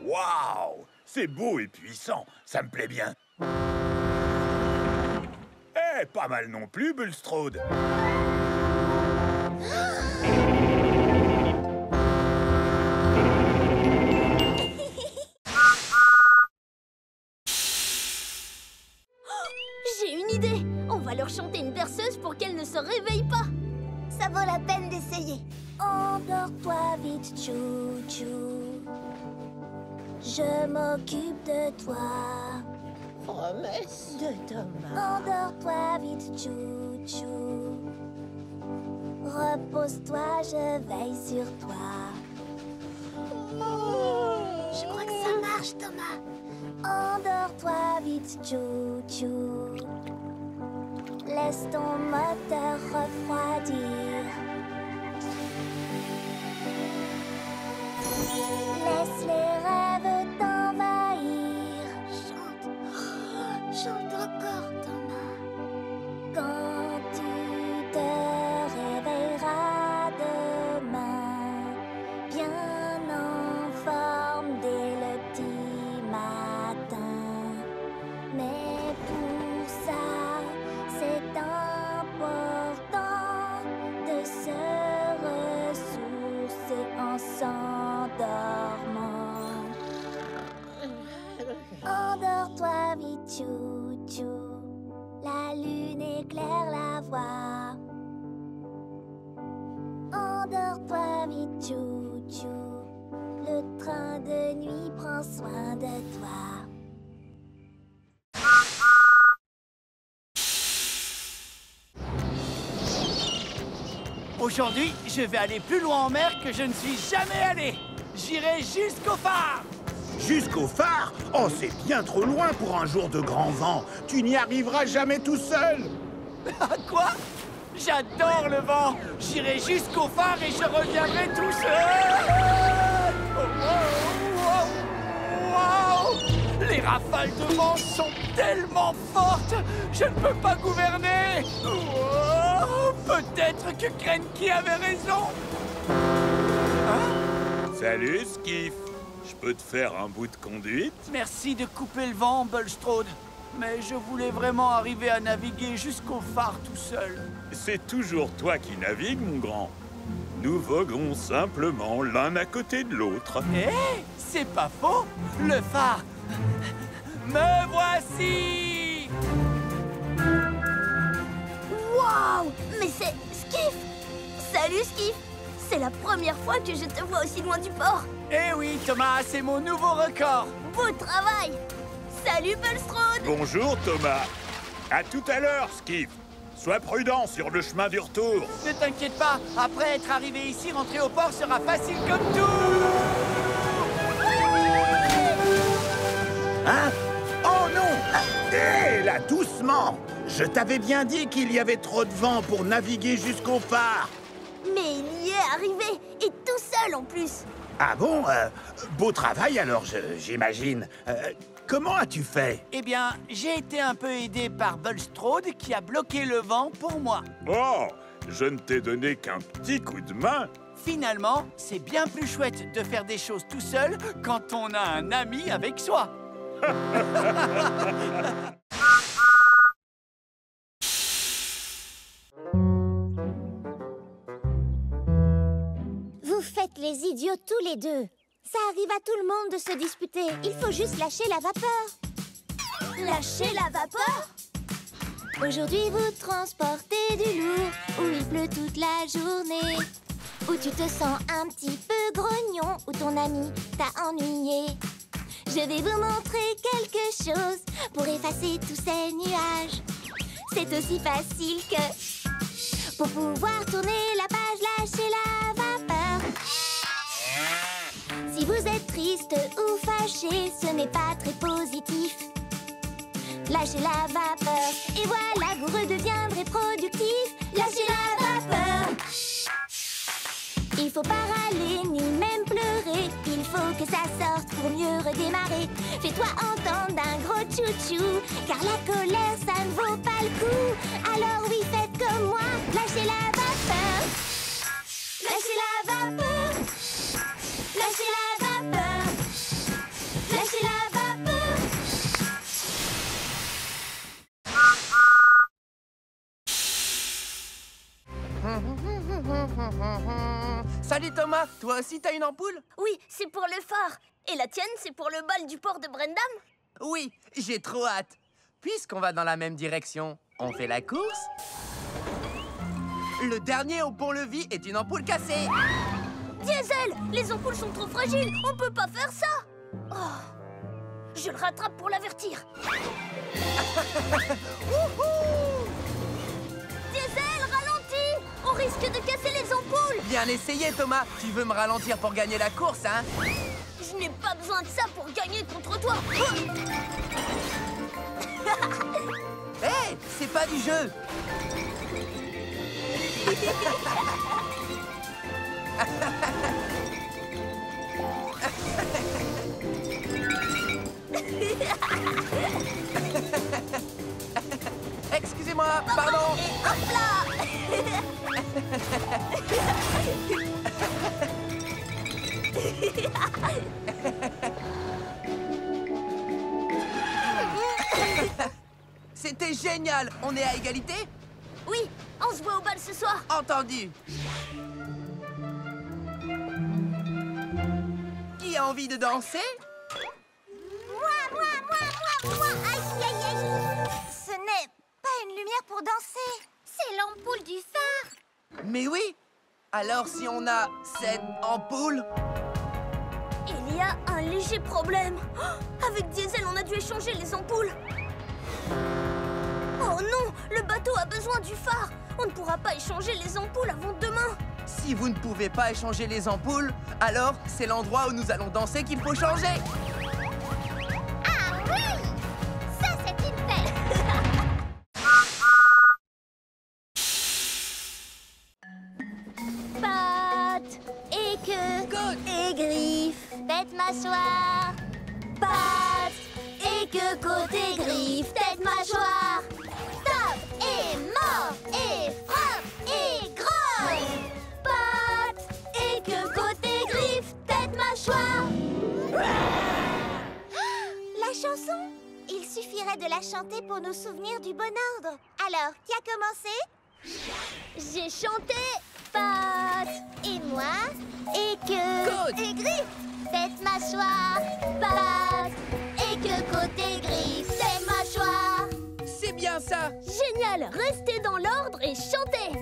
Waouh! C'est beau et puissant, ça me plaît bien. Eh, pas mal non plus, Bulstrode. J'ai une idée. On va leur chanter une berceuse pour qu'elles ne se réveillent pas. Ça vaut la peine d'essayer. Endors-toi vite, chou-chou. Je m'occupe de toi. Promesse de Thomas. Endors-toi vite, chou-chou. Repose-toi, je veille sur toi. Je crois que ça marche, Thomas. Endors-toi vite, chou-chou. Laisse ton moteur refroidir. Laisse les rêves t'envahir. Chante. Chante encore, Thomas. Quand tu te réveilleras demain, bien en forme dès le petit matin. Mais pour ça, c'est important de se ressourcer en s'endormant. Endors-toi vite, chou-chou. La lune éclaire la voie. Endors-toi vite, chou-chou. Le train de nuit prend soin de toi. Aujourd'hui, je vais aller plus loin en mer que je ne suis jamais allé. J'irai jusqu'au phare. Jusqu'au phare? Oh, c'est bien trop loin pour un jour de grand vent. Tu n'y arriveras jamais tout seul. Quoi? J'adore le vent. J'irai jusqu'au phare et je reviendrai tout seul. Wow! Les rafales de vent sont tellement fortes. Je ne peux pas gouverner. Peut-être que Krenki avait raison. Salut, Skiff. Je peux te faire un bout de conduite? Merci de couper le vent, Bulstrode. Mais je voulais vraiment arriver à naviguer jusqu'au phare tout seul. C'est toujours toi qui navigues, mon grand. Nous voguons simplement l'un à côté de l'autre. Eh, c'est pas faux. Le phare. Me voici. Waouh! Mais c'est Skiff! Salut, Skiff! C'est la première fois que je te vois aussi loin du port. Eh oui, Thomas, c'est mon nouveau record. Beau travail! Salut, Bulstrode! Bonjour, Thomas. À tout à l'heure, Skiff. Sois prudent sur le chemin du retour. Ne t'inquiète pas, après être arrivé ici, rentrer au port sera facile comme tout. Hein? Oh non! Hé, là, doucement! Je t'avais bien dit qu'il y avait trop de vent pour naviguer jusqu'au phare. Mais il y est arrivé, et tout seul en plus. Ah bon? Beau travail alors, j'imagine. Comment as-tu fait? Eh bien, j'ai été un peu aidé par Bulstrode qui a bloqué le vent pour moi. Oh, je ne t'ai donné qu'un petit coup de main. Finalement, c'est bien plus chouette de faire des choses tout seul quand on a un ami avec soi. Vous faites les idiots tous les deux. Ça arrive à tout le monde de se disputer. Il faut juste lâcher la vapeur. Lâcher la vapeur? Aujourd'hui, vous transportez du lourd, où il pleut toute la journée, où tu te sens un petit peu grognon, où ton ami t'a ennuyé. Je vais vous montrer quelque chose pour effacer tous ces nuages. C'est aussi facile que pour pouvoir tourner la page, lâcher la vapeur. Si vous êtes triste ou fâché, ce n'est pas très positif. Lâchez la vapeur et voilà, vous redeviendrez productif. Lâchez la vapeur. Il faut pas râler ni même pleurer. Il faut que ça sorte pour mieux redémarrer. Fais-toi entendre d'un gros tchou-tchou, car la colère, ça ne vaut pas le coup. Alors oui, faites comme moi, lâchez la vapeur. Lâchez la vapeur. Lâchez la vapeur. Lâchez la vapeur. Salut Thomas, toi aussi t'as une ampoule? Oui, c'est pour le phare. Et la tienne, c'est pour le bal du port de Brendam? Oui, j'ai trop hâte. Puisqu'on va dans la même direction, on fait la course? Le dernier au pont-levis est une ampoule cassée. Diesel, les ampoules sont trop fragiles. On peut pas faire ça. Oh, je le rattrape pour l'avertir. Diesel, ralentis. On risque de casser les ampoules. Bien essayé Thomas. Tu veux me ralentir pour gagner la course, hein? Je n'ai pas besoin de ça pour gagner contre toi. Hé, hey, c'est pas du jeu. Excusez-moi, pardon. Et hop là. C'était génial. On est à égalité? Oui, on se voit au bal ce soir. Entendu. Qui a envie de danser? Moi. Aïe, aïe, aïe. Ce n'est pas une lumière pour danser. C'est l'ampoule du phare. Mais oui. Alors si on a cette ampoule... Il y a un léger problème. Oh, avec Diesel, on a dû échanger les ampoules. Oh non, le bateau a besoin du phare. On ne pourra pas échanger les ampoules avant demain. Si vous ne pouvez pas échanger les ampoules, alors c'est l'endroit où nous allons danser qu'il faut changer. Ah oui, ça c'est une fête. Pattes et queue Good. et griffes, tête mâchoire. Pattes et queue, côte et griffes, tête mâchoire. Tape et mord et frappe et grogne. Pattes et queue, côte et griffes, tête mâchoire. La chanson, il suffirait de la chanter pour nous souvenir du bon ordre. Alors, qui a commencé? J'ai chanté. Pattes Et moi? et queue Good. et griffes, tête mâchoire. Pattes et queue, côte et griffes, tête mâchoire. C'est bien ça. Génial, restez dans l'ordre et chantez.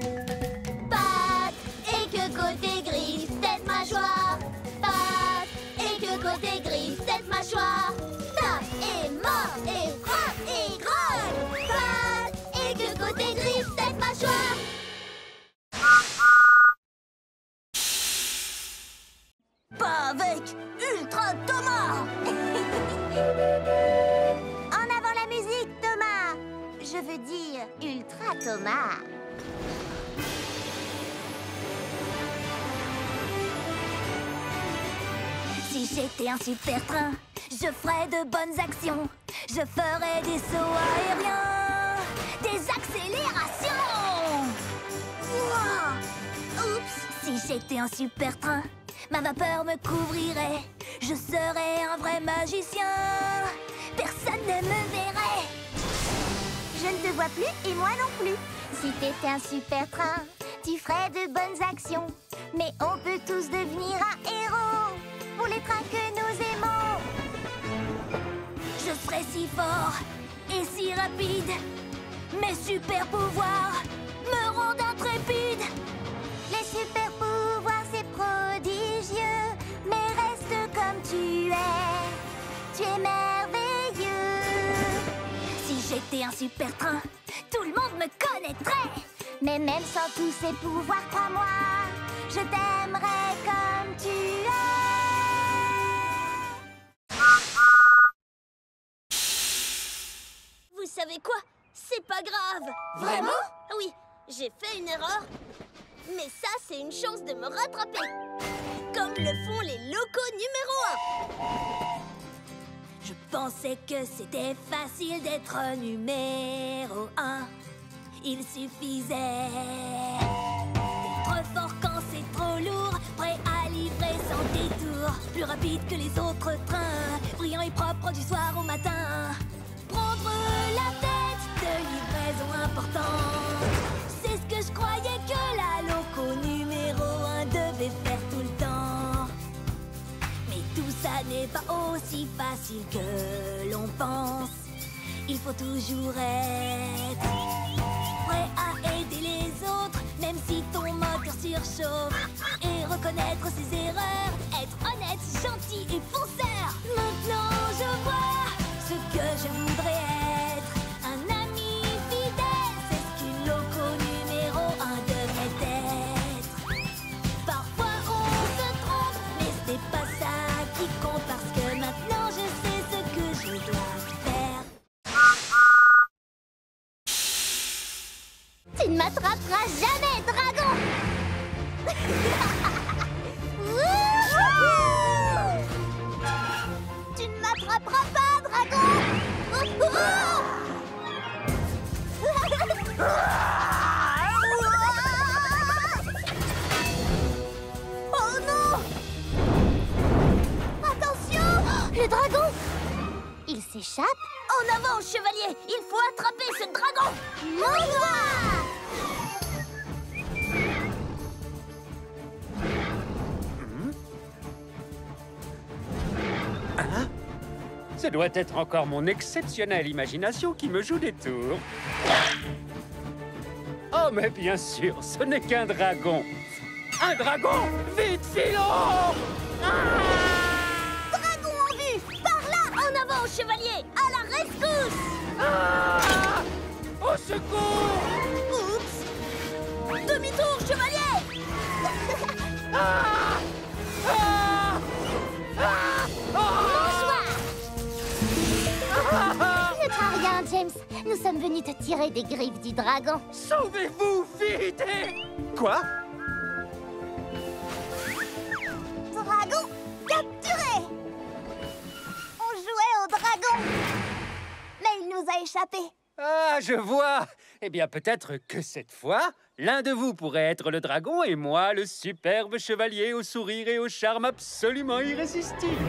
Pattes et queue, côte et griffes, tête mâchoire. Pattes et queue, côte et griffes, tête mâchoire. Tape et mord et frappe et grogne. Pattes et queue, côte et griffes, tête mâchoire. Pas avec Ultra Thomas. En avant la musique, Thomas. Je veux dire Ultra Thomas. Si j'étais un super train, je ferais de bonnes actions. Je ferais des sauts aériens, des accélérations. Ouah. Oups, Si j'étais un super train, ma vapeur me couvrirait. Je serais un vrai magicien. Personne ne me verrait. Je ne te vois plus et moi non plus. Si t'étais un super train, tu ferais de bonnes actions. Mais on peut tous devenir un héros pour les trains que nous aimons. Je serais si fort et si rapide. Mes super pouvoirs me rendent intrépide. Les super pouvoirs, c'est prodigieux. Mais reste comme tu es. Tu es merveilleux. Si j'étais un super train, tout le monde me connaîtrait. Mais même sans tous ces pouvoirs, crois-moi, je t'aimerais comme tu es. Vous savez quoi? C'est pas grave. Vraiment? Oui, j'ai fait une erreur. Mais ça, c'est une chance de me rattraper. Comme le font les locaux numéro 1. Je pensais que c'était facile d'être numéro 1. Il suffisait d'être fort quand c'est trop lourd, prêt à livrer sans détour, plus rapide que les autres trains, brillant et propre du soir au matin. Prendre la tête de livraison importante, c'est ce que je croyais que la loco numéro 1 devait faire tout le temps. Mais tout ça n'est pas aussi facile que l'on pense. Il faut toujours être prêt à aider les autres, même si ton moteur surchauffe, et reconnaître ses erreurs, être honnête, gentil et fonceur. Maintenant je vois ce que je voudrais être, un ami fidèle, c'est ce qu'une loco numéro 1 devrait être. Parfois on se trompe, mais c'est pas ça qui compte, parce que maintenant je sais ce que je dois faire. Tu ne m'attraperas jamais, dragon. Tu ne m'attraperas pas, dragon. Oh non! Attention! Le dragon! Il s'échappe? En avant, chevalier! Il faut attraper ce dragon! Mon doigt! Ce doit être encore mon exceptionnelle imagination qui me joue des tours. Oh, mais bien sûr, ce n'est qu'un dragon. Un dragon! Vite, filons! Dragon en vue! Par là! En avant, chevalier! À la rescousse! Ah! Au secours! Oups! Demi-tour, chevalier! Ah! Ah! Ah! Ne crains rien, James. Nous sommes venus te tirer des griffes du dragon. Sauvez-vous, vite! Quoi? Dragon capturé! On jouait au dragon, mais il nous a échappé. Ah, je vois! Eh bien, peut-être que cette fois, l'un de vous pourrait être le dragon et moi, le superbe chevalier au sourire et au charme absolument irrésistible.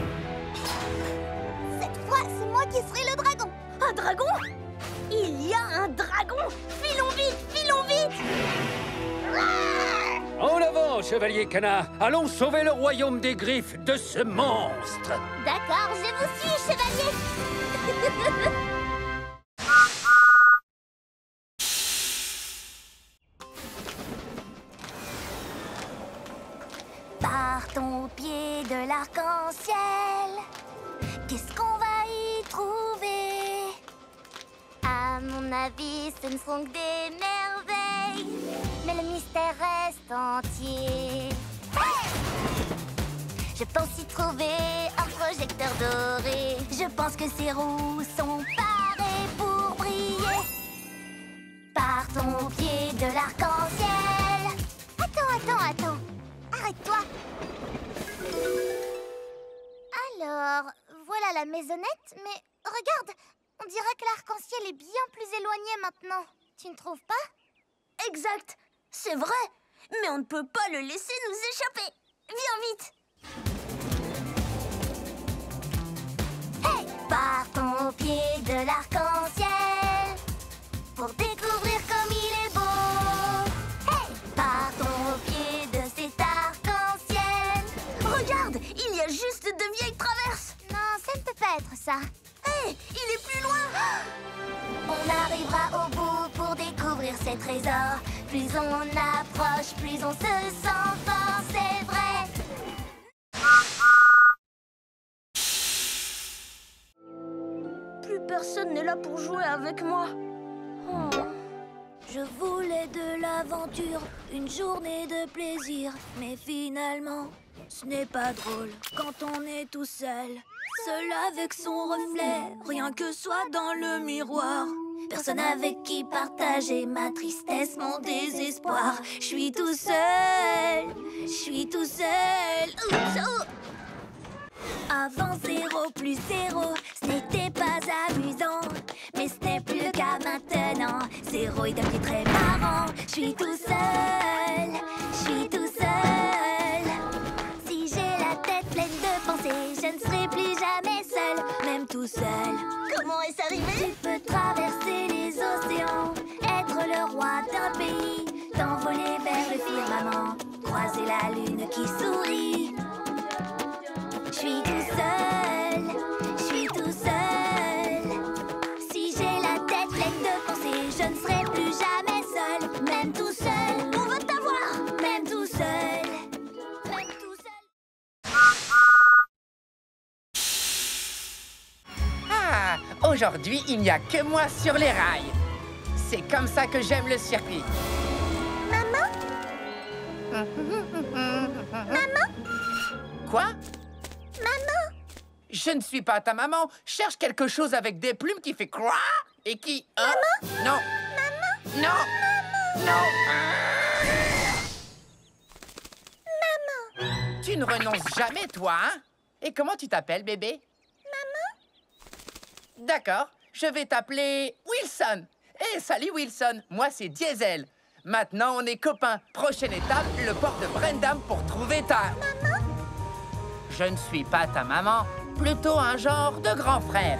Cette fois, c'est moi qui serai le dragon. Un dragon? Il y a un dragon! Filons vite! Filons vite! En avant, chevalier canard! Allons sauver le royaume des griffes de ce monstre! D'accord, je vous suis, chevalier. Partons au pied de l'arc-en-ciel. Qu'est-ce qu'on va y trouver? À mon avis, ce ne sont que des merveilles, mais le mystère reste entier. Je pense y trouver un projecteur doré. Je pense que ces roues sont parées pour briller. Partons au pied de l'arc-en-ciel. Attends. Arrête-toi. Alors, voilà la maisonnette, mais regarde, on dirait que l'arc-en-ciel est bien plus éloigné maintenant. Tu ne trouves pas? Exact, c'est vrai. Mais on ne peut pas le laisser nous échapper. Viens vite. Hey! Partons au pied de l'arc-en-ciel pour découvrir comme il est beau. Hey! Partons au pied de cet arc-en-ciel. Regarde, il y a juste de vieilles traverses. Non, ça ne peut pas être ça. Hey, il est plus loin. On arrivera au bout pour découvrir ces trésors. Plus on approche, plus on se sent fort, c'est vrai. Plus personne n'est là pour jouer avec moi. Oh. Je voulais de l'aventure, une journée de plaisir. Mais finalement, ce n'est pas drôle quand on est tout seul. Seul avec son reflet, rien que soi dans le miroir. Personne avec qui partager ma tristesse, mon désespoir. Je suis tout seul, je suis tout seul. Oups, oh. Avant 0 plus 0, ce n'était pas amusant. Mais ce n'est plus le cas maintenant. 0 est devenu très marrant. Je suis tout seul, je suis tout seul. Si j'ai la tête pleine de pensées, je ne serai plus jamais seul, même tout seul. Comment est-ce arrivé? Tu peux traverser les océans, être le roi d'un pays, t'envoler vers le firmament, croiser la lune qui sourit. Je suis tout seul, je suis tout seul. Si j'ai la tête pleine de pensées, je ne serai plus jamais seul, même tout seul. On veut t'avoir, même tout seul, même tout seul. Ah, aujourd'hui, il n'y a que moi sur les rails. C'est comme ça que j'aime le circuit. Maman? Maman? Quoi? Maman? Je ne suis pas ta maman. Cherche quelque chose avec des plumes qui fait quoi? Et qui... hein? Maman? Non. Maman? Non. Non. Maman? Tu ne renonces jamais, toi, hein? Et comment tu t'appelles, bébé? Maman? D'accord. Je vais t'appeler Wilson. Eh, salut, Wilson. Moi, c'est Diesel. Maintenant, on est copains. Prochaine étape, le port de Brendam pour trouver ta... Maman? Je ne suis pas ta maman. Plutôt un genre de grand frère.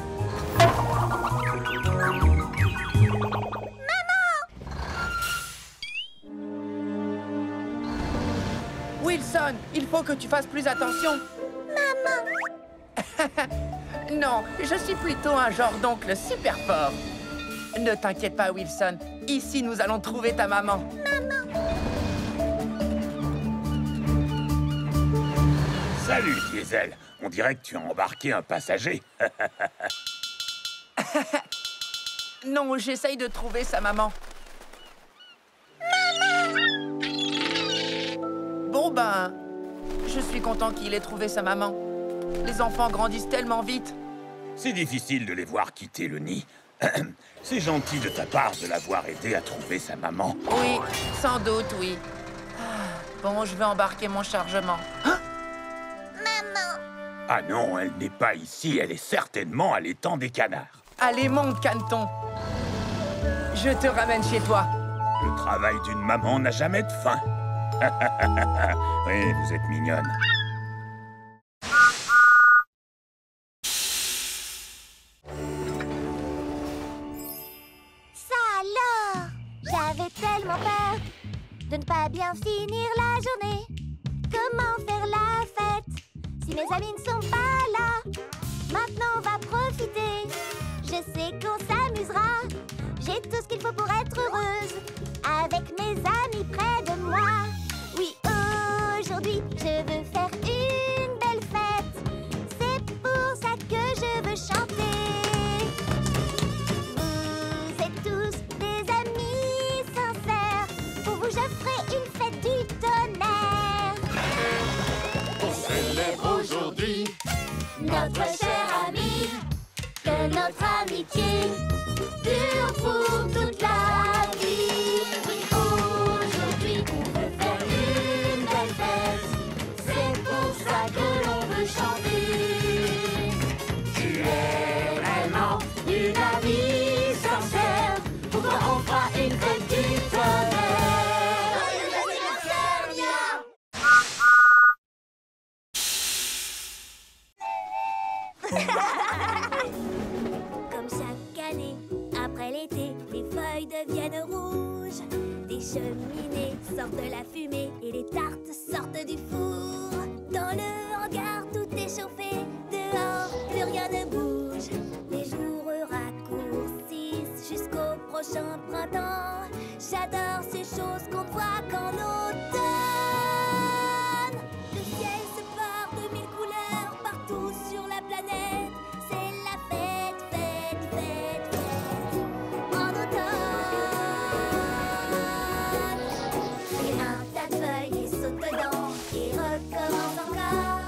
Wilson, il faut que tu fasses plus attention. Maman? Non, je suis plutôt un genre d'oncle super fort. Ne t'inquiète pas, Wilson. Ici, nous allons trouver ta maman. Salut, Diesel. On dirait que tu as embarqué un passager. Non, j'essaye de trouver sa maman. Bon, ben, je suis content qu'il ait trouvé sa maman. Les enfants grandissent tellement vite. C'est difficile de les voir quitter le nid. C'est gentil de ta part de l'avoir aidé à trouver sa maman. Oui, sans doute, oui. Bon, je vais embarquer mon chargement. Maman? Ah non, elle n'est pas ici. Elle est certainement à l'étang des canards. Allez, monte, Caneton. Je te ramène chez toi. Le travail d'une maman n'a jamais de fin. Oui, vous êtes mignonne. Ça alors? J'avais tellement peur de ne pas bien finir la journée. Comment faire la fête si mes amis ne sont pas là? Maintenant on va profiter. Je sais qu'on s'amusera. J'ai tout ce qu'il faut pour être heureuse. Avec mes amis près de moi. Oui, aujourd'hui je veux faire une belle fête. C'est pour ça que je veux chanter. Vous êtes tous des amis sincères. Pour vous je ferai une fête du tonnerre. On célèbre aujourd'hui Notre cher ami, que notre amitié dure pour toute la vie. Aujourd'hui, on veut faire une belle fête. C'est pour ça que l'on veut chanter. Tu es vraiment une amie sincère. Pour toi, on fera une fête du tonnerre. l'été, les feuilles deviennent rouges. Des cheminées sortent de la fumée et les tartes sortent du four. Dans le hangar, tout est chauffé. Dehors, plus rien ne bouge. Les jours raccourcissent jusqu'au prochain printemps. J'adore ces choses qu'on voit qu'en automne. Le ciel se part de mille couleurs partout sur la planète. C'est la fête, fête, fête, fête en automne. Et un tas de feuilles et saute dedans et recommence encore.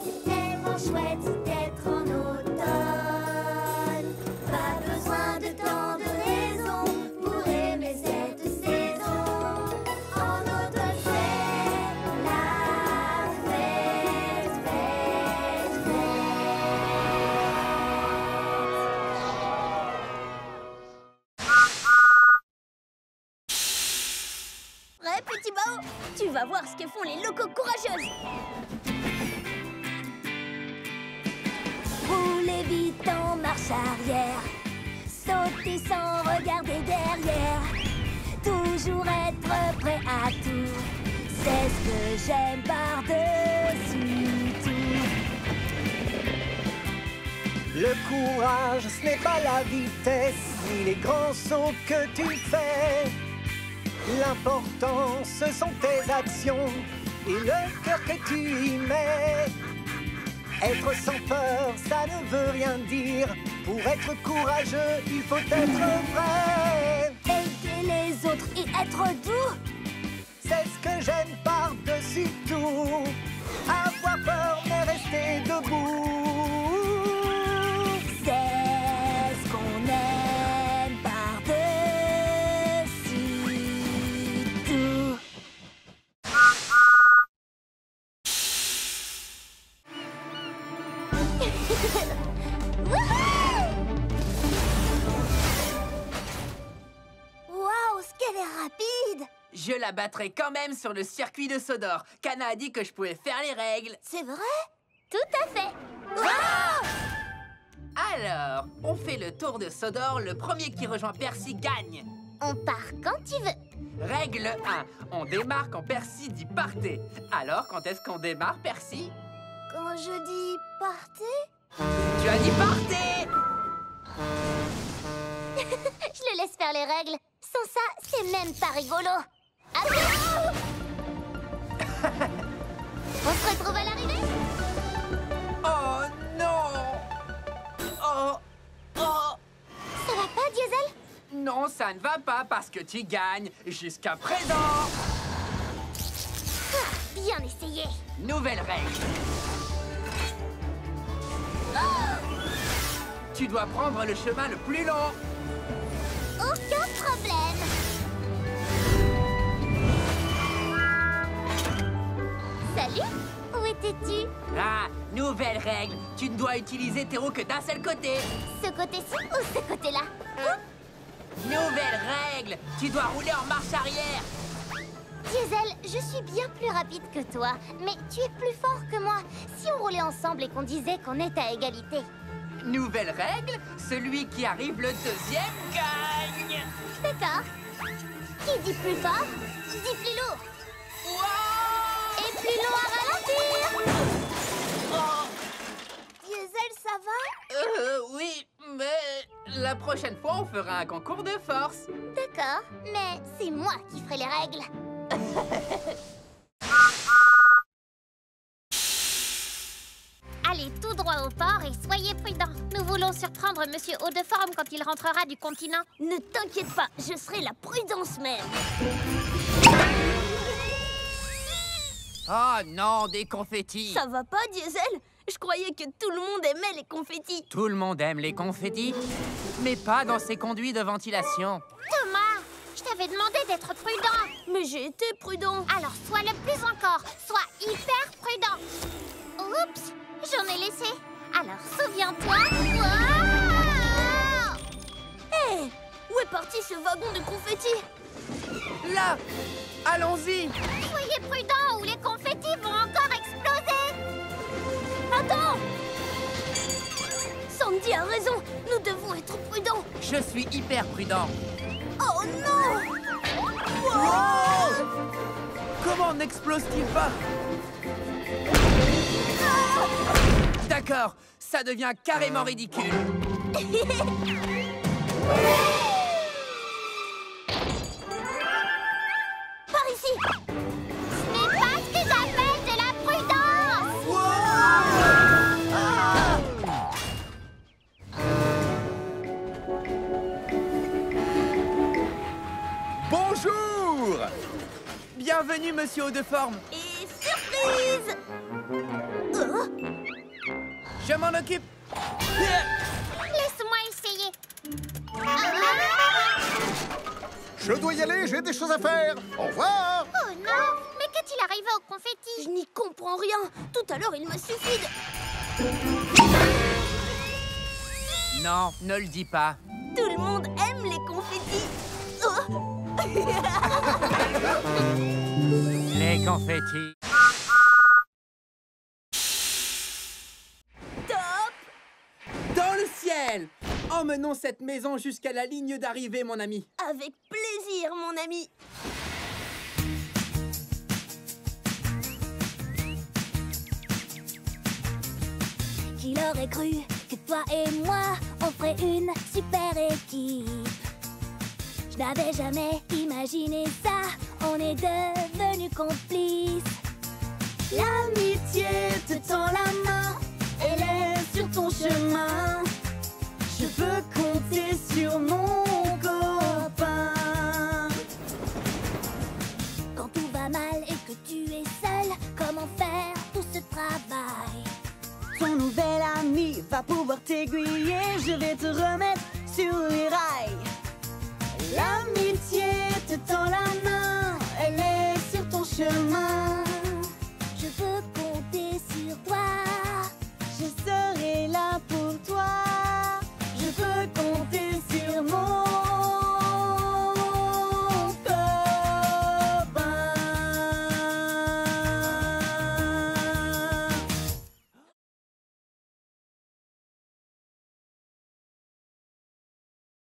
C'est tellement chouette d'être en automne. Pas besoin de tant de raisons pour aimer cette saison. En automne, c'est la fête, fête, fête. Prêt, petit Bao? Tu vas voir ce que font les locaux courageuses. Roulez vite en marche arrière. Sautez sans regarder derrière. Toujours être prêt à tout. C'est ce que j'aime par-dessus tout. Le courage, ce n'est pas la vitesse, ni les grands sauts que tu fais. L'important, ce sont tes actions et le cœur que tu y mets. Être sans peur, ça ne veut rien dire. Pour être courageux, il faut être vrai. Aider les autres et être doux. C'est ce que j'aime par-dessus tout. Avoir peur, mais rester debout. C'est ce qu'on aime par-dessus tout. Waouh, ce qu'elle est rapide! Je la battrai quand même sur le circuit de Sodor. Kana a dit que je pouvais faire les règles. C'est vrai? Tout à fait. Alors, on fait le tour de Sodor. Le premier qui rejoint Percy gagne. On part quand tu veux. Règle 1. On démarre quand Percy dit partez. Alors, quand est-ce qu'on démarre, Percy? Quand je dis partez? Tu as dit partez! Je le laisse faire les règles. Sans ça, c'est même pas rigolo. Attention! On se retrouve à l'arrivée? Oh non! Oh! Oh! Ça va pas, Diesel? Non, ça ne va pas parce que tu gagnes jusqu'à présent. Ah, bien essayé. Nouvelle règle. Tu dois prendre le chemin le plus long. Aucun problème. Salut, où étais-tu? Ah, nouvelle règle. Tu ne dois utiliser tes roues que d'un seul côté. Ce côté-ci ou ce côté-là? Nouvelle règle. Tu dois rouler en marche arrière. Diesel, je suis bien plus rapide que toi, mais tu es plus fort que moi. Si on roulait ensemble et qu'on disait qu'on est à égalité. Nouvelle règle. Celui qui arrive le deuxième gagne. D'accord. Qui dit plus fort, dit plus lourd. Wow! Et plus long à ralentir. Oh. Diesel, ça va? Oui, mais la prochaine fois, on fera un concours de force. D'accord, mais c'est moi qui ferai les règles. Allez tout droit au port et soyez prudents. Nous voulons surprendre Monsieur Haut-de-Forme quand il rentrera du continent. Ne t'inquiète pas, je serai la prudence même. Oh non, des confettis. Ça va pas, Diesel? Je croyais que tout le monde aimait les confettis. Tout le monde aime les confettis, mais pas dans ces conduits de ventilation. Thomas, je t'avais demandé d'être prudent. Mais j'ai été prudent. Alors sois le plus encore. Sois hyper prudent. Oups, j'en ai laissé. Alors souviens-toi. Hé, où est parti ce wagon de confettis? Là, allons-y. Soyez prudents ou les confettis vont encore exploser. Attends! Sandy a raison, nous devons être prudents. Je Je suis hyper prudent. Oh non! Comment n'explose-t-il pas? D'accord, ça devient carrément ridicule. Par ici! Ce n'est pas ce que j'appelle de la prudence! Bonjour! Bienvenue, monsieur Haut-de-Forme. Et surprise! Je m'en occupe. Laisse-moi essayer. Je dois y aller, j'ai des choses à faire. Au revoir. Oh non! Mais qu'est-il arrivé au confetti? Je n'y comprends rien. Tout à l'heure, il m'a suffi de... Non, ne le dis pas. Tout le monde aime les confettis. Oh. Les confettis. Top! Dans le ciel! Emmenons cette maison jusqu'à la ligne d'arrivée, mon ami. Avec plaisir, mon ami. Qui l'aurait cru que toi et moi, on ferait une super équipe. Je n'avais jamais imaginé ça, on est devenus complices. L'amitié te tend la main, elle est sur ton chemin. Je peux compter sur mon copain. Quand tout va mal et que tu es seul, comment faire tout ce travail? Ton nouvel ami va pouvoir t'aiguiller, je vais te remettre sur les rails. L'amitié te tend la main, elle est sur ton chemin.